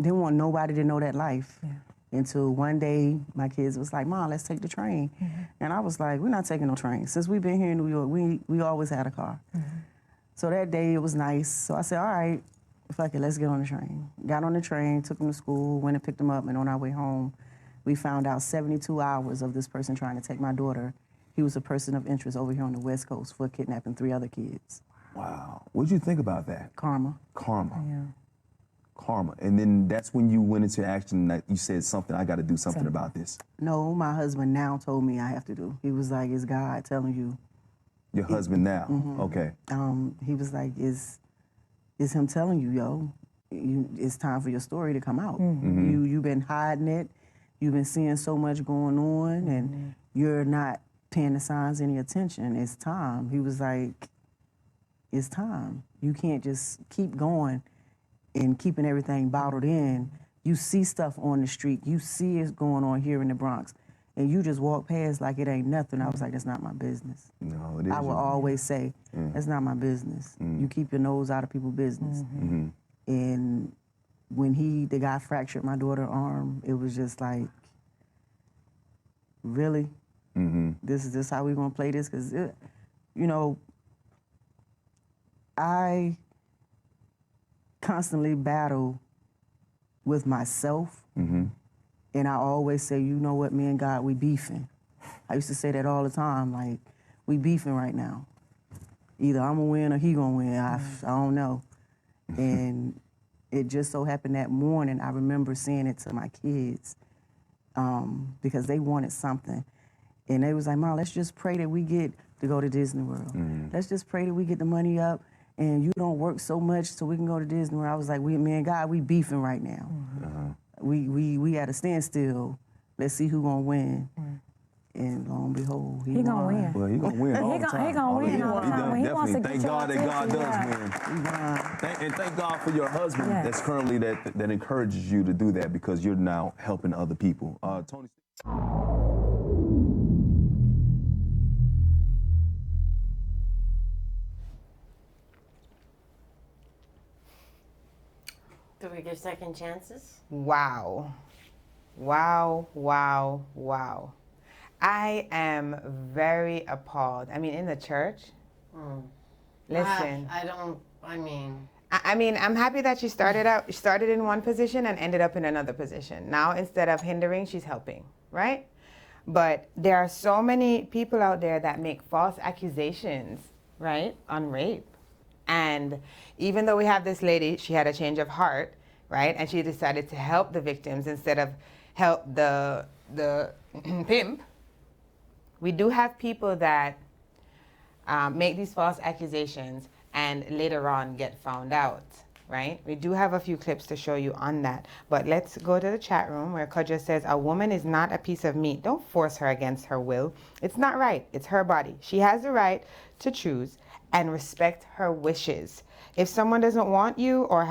didn't want nobody to know that life. Until one day, my kids was like, Mom, let's take the train. And I was like, we're not taking no train. Since we've been here in New York, we always had a car. So that day, it was nice. So I said, all right, fuck it, let's get on the train. Got on the train, took them to school, went and picked them up, and on our way home, we found out 72 hours of this person trying to take my daughter. He was a person of interest over here on the West Coast for kidnapping 3 other kids. Wow. What did you think about that? Karma. Karma. Yeah. Karma. And then that's when you went into action, that you said something, I got to do something about this. No, my husband now told me I have to do. He was like, it's God telling you. Your husband now. Okay. He was like, it's him telling you, yo, it's time for your story to come out. You've been hiding it. You've been seeing so much going on, and you're not paying the signs any attention. It's time. He was like, it's time. You can't just keep going and keeping everything bottled in. You see stuff on the street. You see it's going on here in the Bronx. And you just walk past like it ain't nothing. I was like, that's not my business. No, it is. I will always say, that's not my business. You keep your nose out of people's business. And when the guy fractured my daughter's arm, it was just like, really? This is how we gonna play this? Because, you know, I constantly battle with myself. And I always say, you know what, me and God, we beefing. I used to say that all the time, like, we beefing right now. Either I'm gonna win or he gonna win, I don't know. And it just so happened that morning, I remember saying it to my kids because they wanted something. And they was like, Mom, let's just pray that we get to go to Disney World. Let's just pray that we get the money up and you don't work so much so we can go to Disney World. I was like, me and God, we beefing right now. We at a standstill. Let's see who gonna win. And lo and behold, he gonna win. Well, he gonna win all the time. He gonna win all the time. When he wants to Definitely. Thank God that God does win. And thank God for your husband that's currently that encourages you to do that because you're now helping other people. Tony. Do we give second chances? Wow. Wow, wow, wow. I am very appalled. I mean, in the church, listen. I mean, I'm happy that she started in one position and ended up in another position. Now, instead of hindering, she's helping, right? But there are so many people out there that make false accusations, right, on rape. And even though we have this lady, she had a change of heart, right? And she decided to help the victims instead of help the pimp. We do have people that make these false accusations and later on get found out, right? We do have a few clips to show you on that. But let's go to the chat room where Kodja says, a woman is not a piece of meat. Don't force her against her will. It's not right. It's her body. She has the right to choose and respect her wishes. If someone doesn't want you or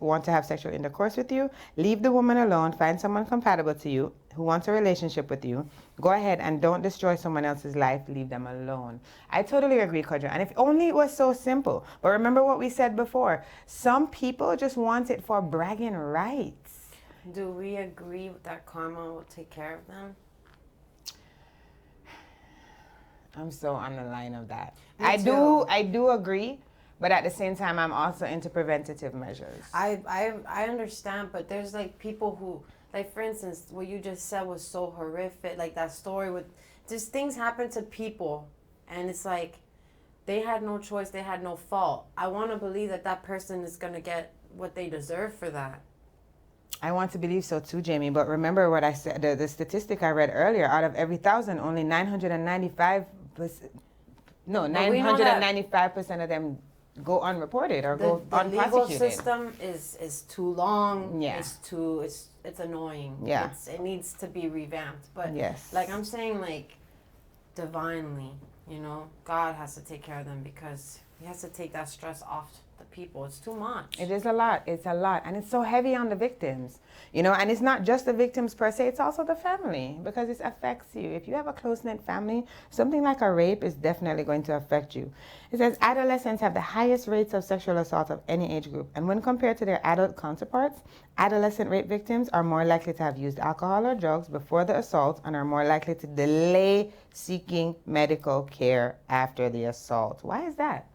want to have sexual intercourse with you, leave the woman alone, find someone compatible to you who wants a relationship with you. Go ahead and don't destroy someone else's life, leave them alone. I totally agree, Kodja. And if only it was so simple. But remember what we said before, some people just want it for bragging rights. Do we agree that karma will take care of them? I'm so on the line of that. Me I too. do agree, but at the same time, I'm also into preventative measures. I understand, but there's like people who, like for instance, what you just said was so horrific. Like that story with, just things happen to people, and it's like they had no choice, they had no fault. I want to believe that that person is gonna get what they deserve for that. I want to believe so too, Jamie, but remember what I said, the statistic I read earlier, out of every 1,000, only 995% of them go unreported or go unprosecuted. The legal system is too long. Yeah. It's annoying. Yeah. It needs to be revamped. But yes, like I'm saying, like divinely, God has to take care of them because he has to take that stress off the people. It's too much. It is a lot. It's a lot. And it's so heavy on the victims, and it's not just the victims per se, it's also the family because it affects you. If you have a close-knit family, something like a rape is definitely going to affect you. It says adolescents have the highest rates of sexual assault of any age group. And when compared to their adult counterparts, adolescent rape victims are more likely to have used alcohol or drugs before the assault and are more likely to delay seeking medical care after the assault. Why is that?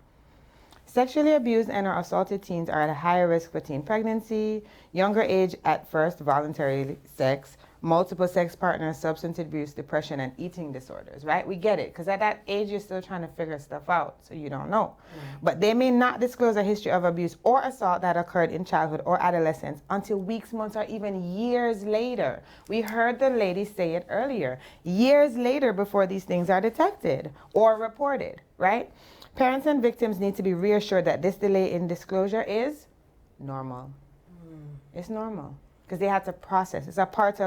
Sexually abused and or assaulted teens are at a higher risk for teen pregnancy, younger age at first voluntary sex, multiple sex partners, substance abuse, depression, and eating disorders, right? We get it, because at that age, you're still trying to figure stuff out, so you don't know. But they may not disclose a history of abuse or assault that occurred in childhood or adolescence until weeks, months, or even years later. We heard the lady say it earlier. Years later before these things are detected or reported, right? Parents and victims need to be reassured that this delay in disclosure is normal. It's normal because they have to process. It's a part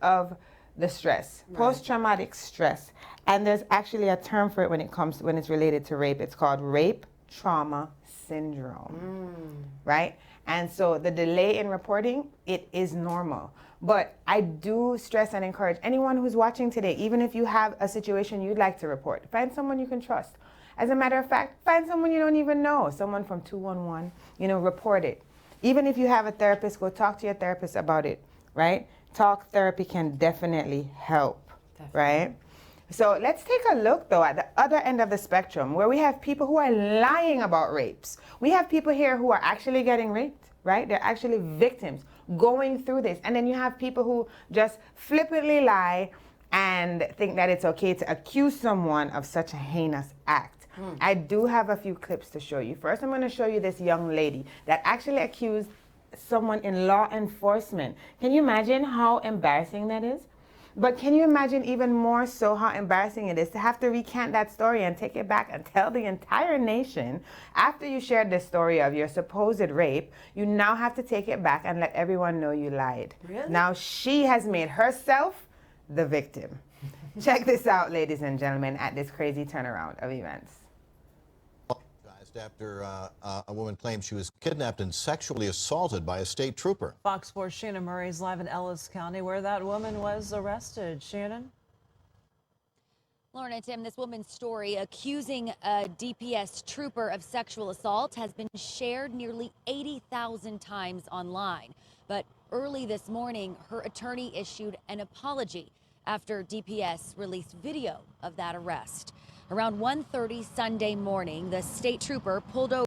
of the stress, post-traumatic stress. And there's actually a term for it when it's related to rape. It's called rape trauma syndrome, right? And so the delay in reporting, it is normal. But I do stress and encourage anyone who's watching today, even if you have a situation you'd like to report, find someone you can trust. As a matter of fact, find someone you don't even know, someone from 211, report it. Even if you have a therapist, go talk to your therapist about it, right? Talk therapy can definitely help, right? So let's take a look, though, at the other end of the spectrum, where we have people who are lying about rapes. We have people here who are actually getting raped, right? They're actually victims going through this. And then you have people who just flippantly lie and think that it's okay to accuse someone of such a heinous act. I do have a few clips to show you. First, I'm going to show you this young lady that actually accused someone in law enforcement. Can you imagine how embarrassing that is? But can you imagine even more so how embarrassing it is to have to recant that story and take it back and tell the entire nation, after you shared the story of your supposed rape, you now have to take it back and let everyone know you lied. Really? Now she has made herself the victim. Check this out, ladies and gentlemen, at this crazy turnaround of events. After a woman claimed she was kidnapped and sexually assaulted by a state trooper. Fox 4 Shannon Murray is live in Ellis County, where that woman was arrested. Shannon? Lauren and Tim, this woman's story accusing a DPS trooper of sexual assault has been shared nearly 80,000 times online. But early this morning, her attorney issued an apology after DPS released video of that arrest. Around 1:30 Sunday morning, the state trooper pulled over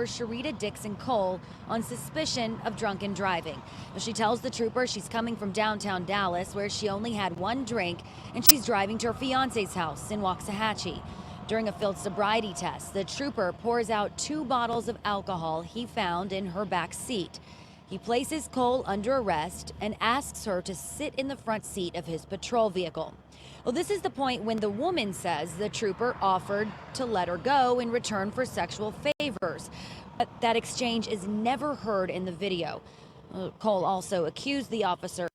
Sharita Dixon Cole on suspicion of drunken driving. She tells the trooper she's coming from downtown Dallas, where she only had one drink, and she's driving to her fiance's house in Waxahachie. During a field sobriety test, the trooper pours out 2 bottles of alcohol he found in her back seat. He places Cole under arrest and asks her to sit in the front seat of his patrol vehicle. Well, this is the point when the woman says the trooper offered to let her go in return for sexual favors. But that exchange is never heard in the video. Cole also accused the officer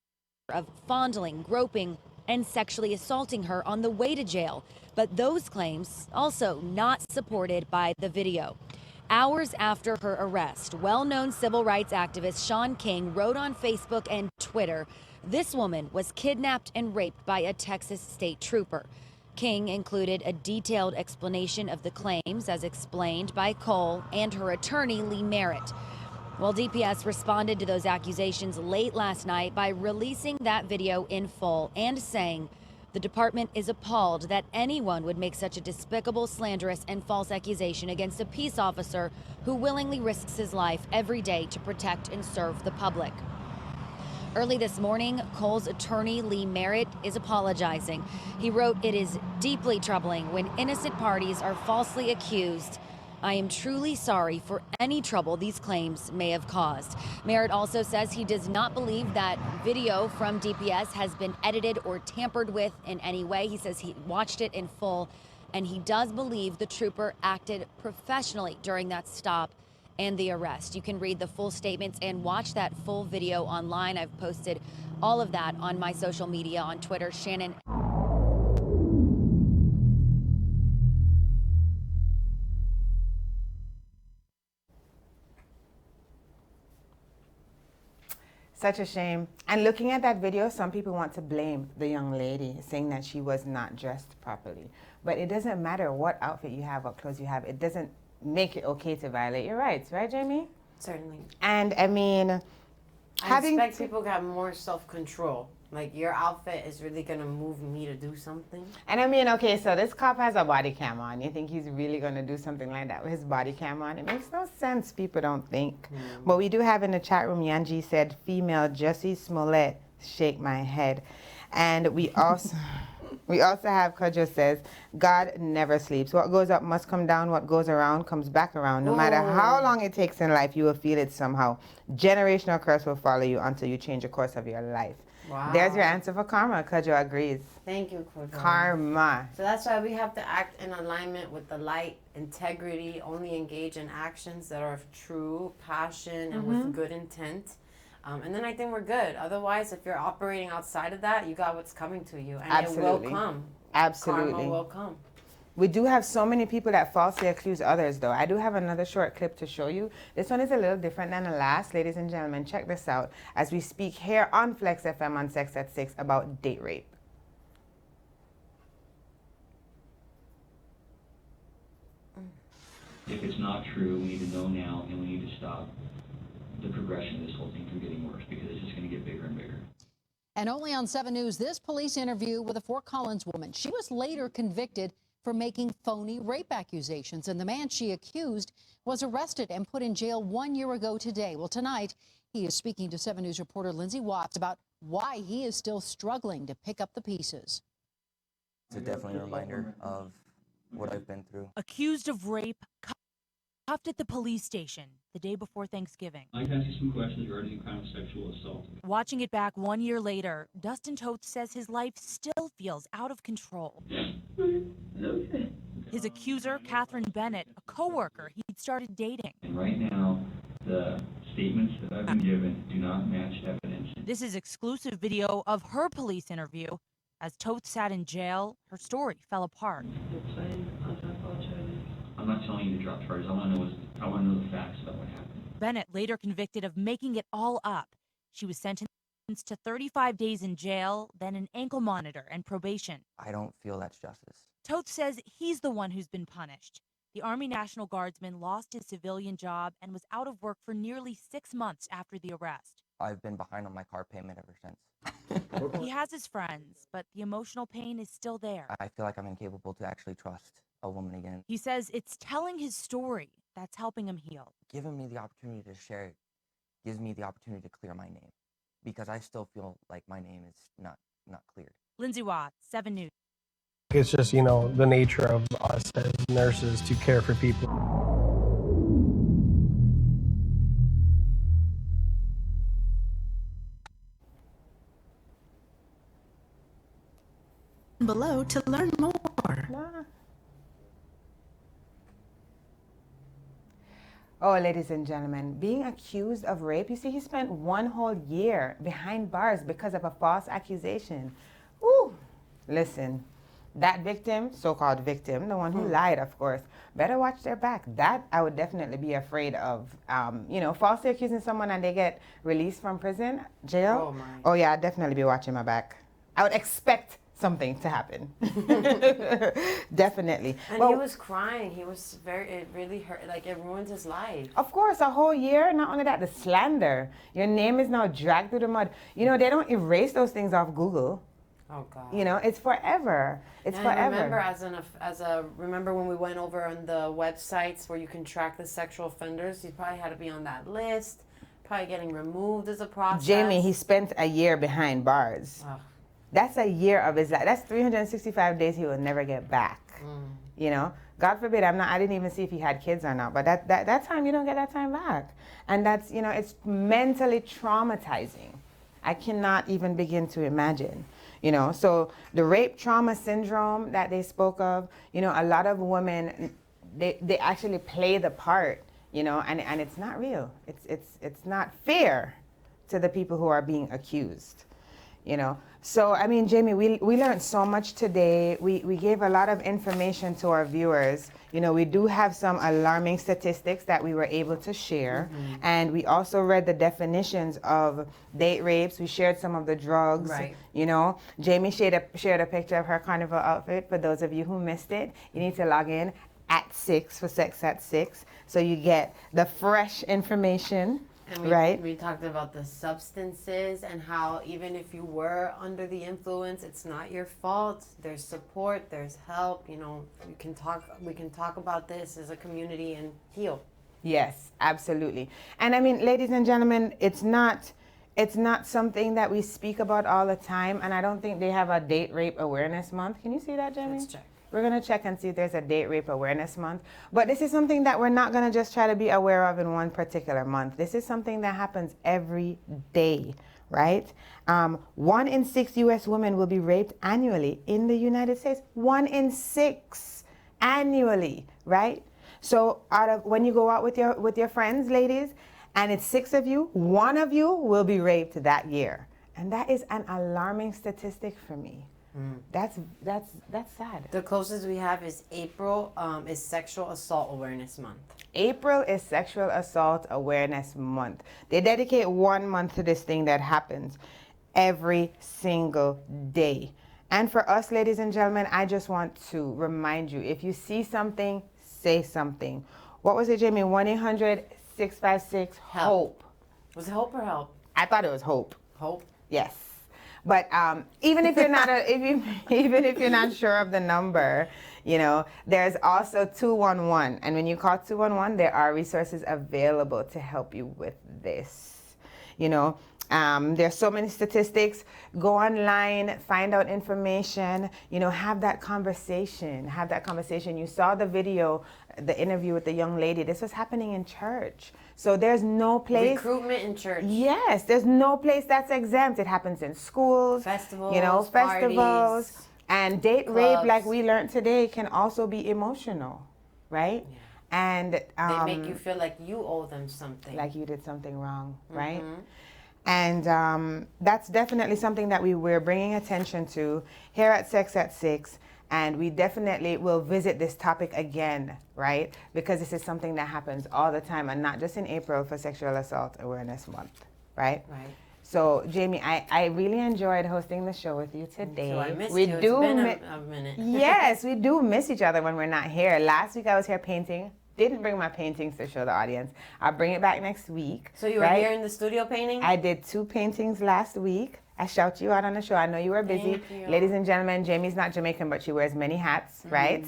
of fondling, groping, and sexually assaulting her on the way to jail. But those claims also not supported by the video. Hours after her arrest, well-known civil rights activist Shaun King wrote on Facebook and Twitter, this woman was kidnapped and raped by a Texas state trooper. King included a detailed explanation of the claims as explained by Cole and her attorney Lee Merritt. Well, DPS responded to those accusations late last night by releasing that video in full and saying the department is appalled that anyone would make such a despicable, slanderous, and false accusation against a peace officer who willingly risks his life every day to protect and serve the public. Early this morning, Cole's attorney, Lee Merritt, is apologizing. He wrote, "It is deeply troubling when innocent parties are falsely accused. I am truly sorry for any trouble these claims may have caused." Merritt also says he does not believe that video from DPS has been edited or tampered with in any way. He says he watched it in full, and he does believe the trooper acted professionally during that stop and the arrest. You can read the full statements and watch that full video online. I've posted all of that on my social media on Twitter, Shannon. Such a shame. And looking at that video, some people want to blame the young lady, saying that she was not dressed properly. But it doesn't matter what outfit you have, what clothes you have. It doesn't make it okay to violate your rights, right, Jamie? Certainly. And I mean, I expect people to have more self-control. Like, your outfit is really going to move me to do something. And I mean, okay, so this cop has a body cam on. You think he's really going to do something like that with his body cam on? It makes no sense, people don't think. But we do have in the chat room, Yanji said, female Jussie Smollett, shake my head. And we also... We also have Kudjo says, God never sleeps. What goes up must come down. What goes around comes back around. No matter how long it takes in life, you will feel it somehow. Generational curse will follow you until you change the course of your life. Wow. There's your answer for karma. Kudjo agrees. Thank you, Kudjo. Karma. So that's why we have to act in alignment with the light, integrity, only engage in actions that are of true passion and with good intent. And then I think we're good. Otherwise, if you're operating outside of that, you got what's coming to you, and Absolutely. it will come. Absolutely. Karma will come. We do have so many people that falsely accuse others, though. I do have another short clip to show you. This one is a little different than the last. Ladies and gentlemen, check this out as we speak here on Flex FM on Sex at 6 about date rape. If it's not true, we need to know now, and we need to stop the progression of this whole thing from getting worse, because it's just going to get bigger and bigger. And only on 7 News, this police interview with a Fort Collins woman. She was later convicted for making phony rape accusations, and the man she accused was arrested and put in jail 1 year ago today. Well, tonight, he is speaking to 7 News reporter Lindsay Watts about why he is still struggling to pick up the pieces. It's definitely a reminder of what I've been through. Accused of rape, cuffed at the police station the day before Thanksgiving. I'd ask you some questions regarding the crime of sexual assault. Watching it back 1 year later, Dustin Toth says his life still feels out of control. His accuser, Catherine Bennett, a coworker he'd started dating. And right now, the statements that I've been given do not match evidence. This is exclusive video of her police interview. As Toth sat in jail, her story fell apart. I'm not telling you to drop charges. I want to know the facts about what happened. Bennett later convicted of making it all up. She was sentenced to 35 days in jail, then an ankle monitor and probation. I don't feel that's justice. Toth says he's the one who's been punished. The Army National Guardsman lost his civilian job and was out of work for nearly 6 months after the arrest. I've been behind on my car payment ever since. He has his friends, but the emotional pain is still there. I feel like I'm incapable to actually trust a woman again. He says it's telling his story that's helping him heal. Giving me the opportunity to share it gives me the opportunity to clear my name, because I still feel like my name is not cleared. Lindsay Watts, 7 News. It's just, you know, the nature of us as nurses to care for people. Below to learn more. Oh, ladies and gentlemen, being accused of rape, you see, he spent 1 whole year behind bars because of a false accusation. Ooh, listen, that victim, so-called victim, the one who lied, of course, better watch their back. That I would definitely be afraid of. You know, falsely accusing someone and they get released from prison, jail. Oh yeah, I'd definitely be watching my back. I would expect something to happen. Definitely. And well, he was crying. He was it really hurt. Like, it ruined his life. Of course, a whole year. Not only that, the slander. Your name is now dragged through the mud. You know, they don't erase those things off Google. Oh God. You know, it's forever. It's and forever. Remember, remember when we went over on the websites where you can track the sexual offenders? You probably had to be on that list. Probably getting removed as a process. Jamie, he spent a year behind bars. Ugh. That's a year of his life. That's 365 days he will never get back. You know, God forbid. I didn't even see if he had kids or not. But that time, you don't get that time back, and that's, you know, it's mentally traumatizing. I cannot even begin to imagine. You know, so the rape trauma syndrome that they spoke of, you know, a lot of women, they actually play the part, you know, and it's not real. It's not fair to the people who are being accused, you know. So, I mean, Jamie, we learned so much today. We gave a lot of information to our viewers. You know, we do have some alarming statistics that we were able to share. And we also read the definitions of date rapes. We shared some of the drugs. Right. You know, Jamie shared a picture of her carnival outfit. For those of you who missed it, you need to log in at 6 for Sex at 6. So you get the fresh information. And we talked about the substances and how even if you were under the influence, it's not your fault. There's support, there's help. You know, we can talk about this as a community and heal. Yes, absolutely. And I mean, ladies and gentlemen, it's not something that we speak about all the time, and I don't think they have a date rape awareness month. Can you see that, Jamie? Let's check. We're going to check and see if there's a date rape awareness month. But this is something that we're not going to just try to be aware of in one particular month. This is something that happens every day, right? 1 in 6 U.S. women will be raped annually in the United States. 1 in 6 annually, right? So when you go out with your friends, ladies, and it's 6 of you, 1 of you will be raped that year. And that is an alarming statistic for me. That's sad. The closest we have is April, is Sexual Assault Awareness Month. April is Sexual Assault Awareness Month. They dedicate 1 month to this thing that happens every single day. And for us, ladies and gentlemen, I just want to remind you, if you see something, say something. What was it, Jamie? 1-800-656-HOPE. Was it hope or help? I thought it was hope. Hope? Yes. But even if you're not even if you're not sure of the number, you know, there's also 211. And when you call 211, there are resources available to help you with this. You know, there's so many statistics. Go online, find out information, you know, have that conversation. Have that conversation. You saw the video, the interview with the young lady. This was happening in church. So there's no place. Recruitment in church. Yes, there's no place that's exempt. It happens in schools, festivals, you know, festivals. parties, and date clubs. rape, like we learned today, can also be emotional, right? Yeah. And They make you feel like you owe them something. like you did something wrong, right? And that's definitely something that we're bringing attention to here at Sex at 6. And we definitely will visit this topic again, right? Because this is something that happens all the time, and not just in April for Sexual Assault Awareness Month, right? Right. So, Jamie, I really enjoyed hosting the show with you today. So I missed we you. do It's been a minute. Yes, we do miss each other when we're not here. Last week I was here painting. Didn't bring my paintings to show the audience. I'll bring it back next week. So you were right? here in the studio painting? I did 2 paintings last week. I shout you out on the show. I know you were busy. Thank you. Ladies and gentlemen, Jamie's not Jamaican, but she wears many hats, right?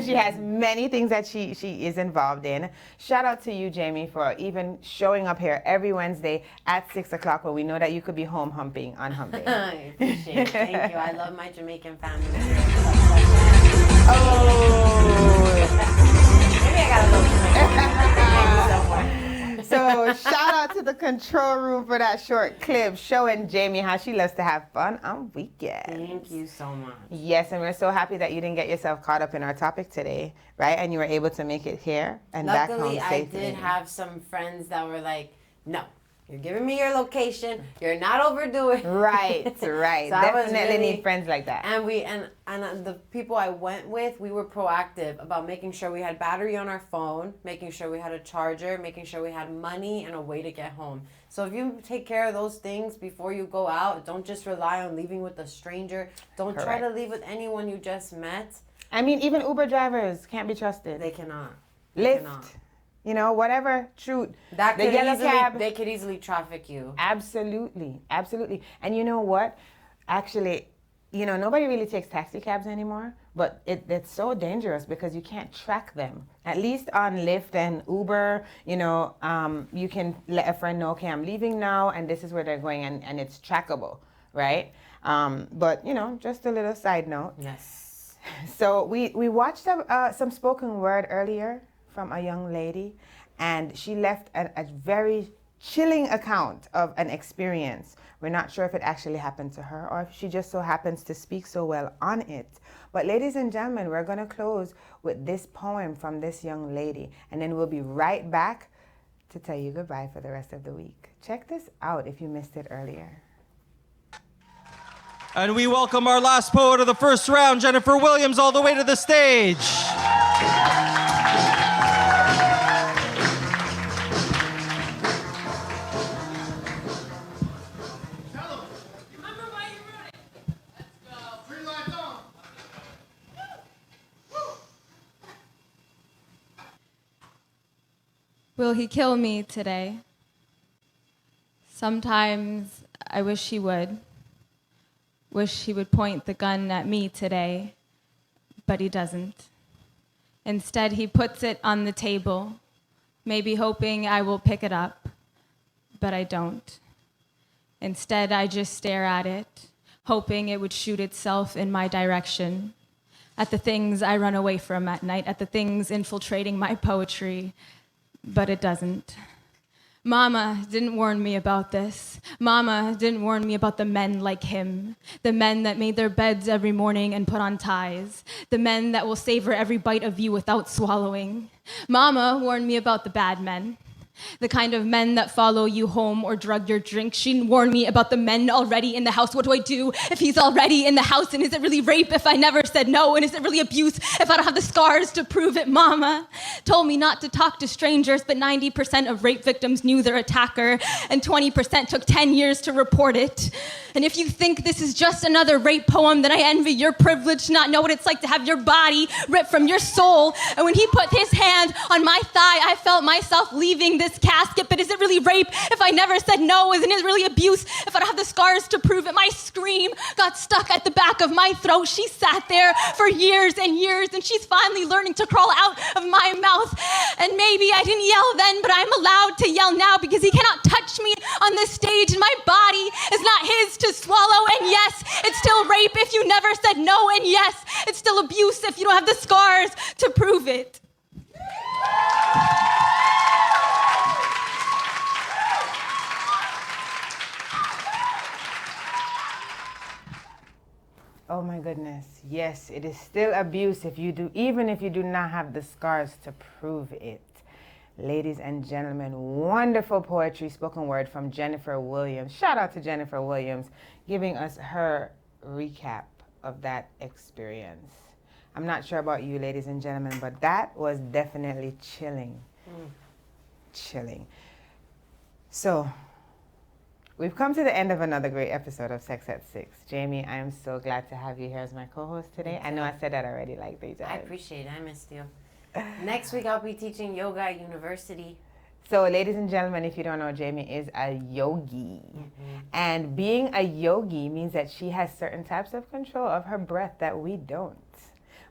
She has many things that she is involved in. Shout out to you, Jamie, for even showing up here every Wednesday at 6 o'clock when we know that you could be home humping on hump day. I appreciate it. Thank you. I love my Jamaican family. Maybe I got a little So shout out to the control room for that short clip showing Jamie how she loves to have fun on weekends. Thank you so much. Yes, and we're so happy that you didn't get yourself caught up in our topic today, right? And you were able to make it here and back home Luckily, I safely. did have some friends that were like, no, you're giving me your location. You're not overdoing. Right, right. So I was Definitely really- need friends like that. And the people I went with, we were proactive about making sure we had battery on our phone, making sure we had a charger, making sure we had money and a way to get home. So if you take care of those things before you go out, don't just rely on leaving with a stranger. Don't try to Correct. leave with anyone you just met. I mean, even Uber drivers can't be trusted. They cannot. Lyft, cannot. you know, whatever. Shoot, That the could yellow easily, cab. they could easily traffic you. Absolutely, absolutely. And you know what? Actually, you know, nobody really takes taxi cabs anymore, but it's so dangerous because you can't track them. At least on Lyft and Uber, you know, you can let a friend know, okay, I'm leaving now, and this is where they're going, and it's trackable, right? But, you know, just a little side note. Yes. So we watched some spoken word earlier from a young lady, and she left a very chilling account of an experience. We're not sure if it actually happened to her or if she just so happens to speak so well on it. But ladies and gentlemen, we're going to close with this poem from this young lady, and then we'll be right back to tell you goodbye for the rest of the week. Check this out if you missed it earlier. And we welcome our last poet of the first round, Jennifer Williams, all the way to the stage. Will he kill me today? Sometimes I wish he would. Wish he would point the gun at me today, but he doesn't. Instead, he puts it on the table, maybe hoping I will pick it up, but I don't. Instead, I just stare at it, hoping it would shoot itself in my direction, at the things I run away from at night, at the things infiltrating my poetry, but it doesn't. Mama didn't warn me about this. Mama didn't warn me about the men like him, the men that made their beds every morning and put on ties, the men that will savor every bite of you without swallowing. Mama warned me about the bad men, The kind of men that follow you home or drug your drink. She warned me about the men already in the house. What do I do if he's already in the house? And is it really rape if I never said no? And is it really abuse if I don't have the scars to prove it? Mama told me not to talk to strangers, but 90% of rape victims knew their attacker, and 20% took 10 years to report it. And if you think this is just another rape poem, then I envy your privilege to not know what it's like to have your body ripped from your soul. And when he put his hand on my thigh, I felt myself leaving this casket. But is it really rape if I never said no? Isn't it really abuse if I don't have the scars to prove it? My scream got stuck at the back of my throat. She sat there for years and years, and she's finally learning to crawl out of my mouth. And maybe I didn't yell then, but I'm allowed to yell now because he cannot touch me on this stage, and my body is not his to swallow. And yes, it's still rape if you never said no. And yes, it's still abuse if you don't have the scars to prove it. Oh my goodness. Yes, it is still abuse even if you do not have the scars to prove it. Ladies and gentlemen, wonderful poetry, spoken word from Jennifer Williams. Shout out to Jennifer Williams, giving us her recap of that experience. I'm not sure about you, ladies and gentlemen, but that was definitely chilling. Chilling. So, we've come to the end of another great episode of Sex at 6. Jamie, I am so glad to have you here as my co-host today. I know I said that already like 3 times. I appreciate it. I missed you. Next week, I'll be teaching yoga at university. So, ladies and gentlemen, if you don't know, Jamie is a yogi. And being a yogi means that she has certain types of control of her breath that we don't.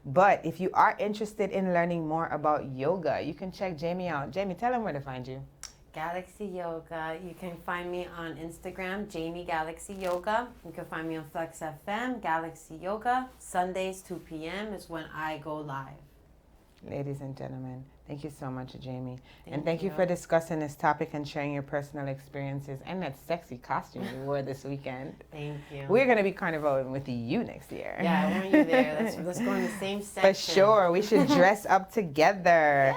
But if you are interested in learning more about yoga, you can check Jamie out. Jamie, tell them where to find you. Galaxy Yoga. You can find me on Instagram, Jamie Galaxy Yoga. You can find me on Flex FM, Galaxy Yoga. Sundays, 2 p.m. is when I go live. Ladies and gentlemen, thank you so much, Jamie. And thank you for discussing this topic and sharing your personal experiences and that sexy costume you wore this weekend. Thank you. We're going to be carnivaling with you next year. Yeah, I want you there. Let's go in the same section. For sure. We should dress up together.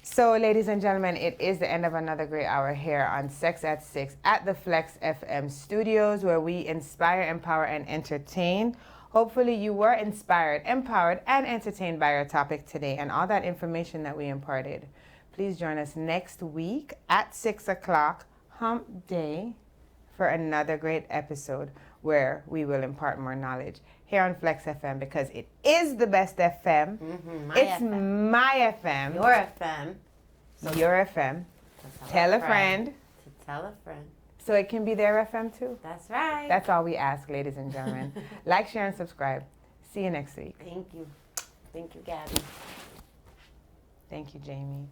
So, ladies and gentlemen, it is the end of another great hour here on Sex at 6 at the Flex FM studios, where we inspire, empower, and entertain. Hopefully you were inspired, empowered, and entertained by our topic today and all that information that we imparted. Please join us next week at 6 o'clock, Hump Day, for another great episode where we will impart more knowledge here on Flex FM, because it is the best FM. It's my FM. Your FM. So your FM. Tell a friend. To tell a friend. So it can be their FM too? That's right. That's all we ask, ladies and gentlemen. Like, share, and subscribe. See you next week. Thank you. Thank you, Gabby. Thank you, Jamie.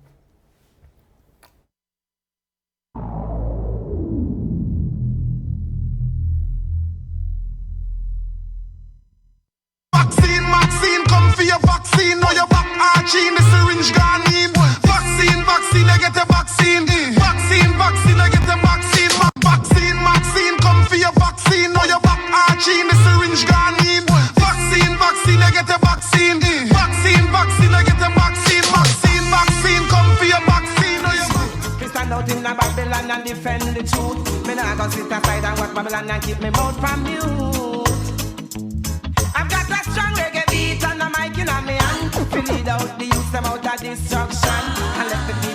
Vaccine, come for your vaccine. Now your back arching, the syringe gone in. Vaccine, I get a vaccine. Vaccine, I get a vaccine. Vaccine, come for your vaccine. Now your back arching, the syringe gone in. Vaccine, I get a vaccine. Vaccine, I get a vaccine. Vaccine, come for your vaccine. We stand out in Babylon and defend the truth. Me nah go sit aside and watch Babylon and keep me mouth from mute. I've got a strong reggae beat and a mic in my hand to lead out the youth them out of destruction and let the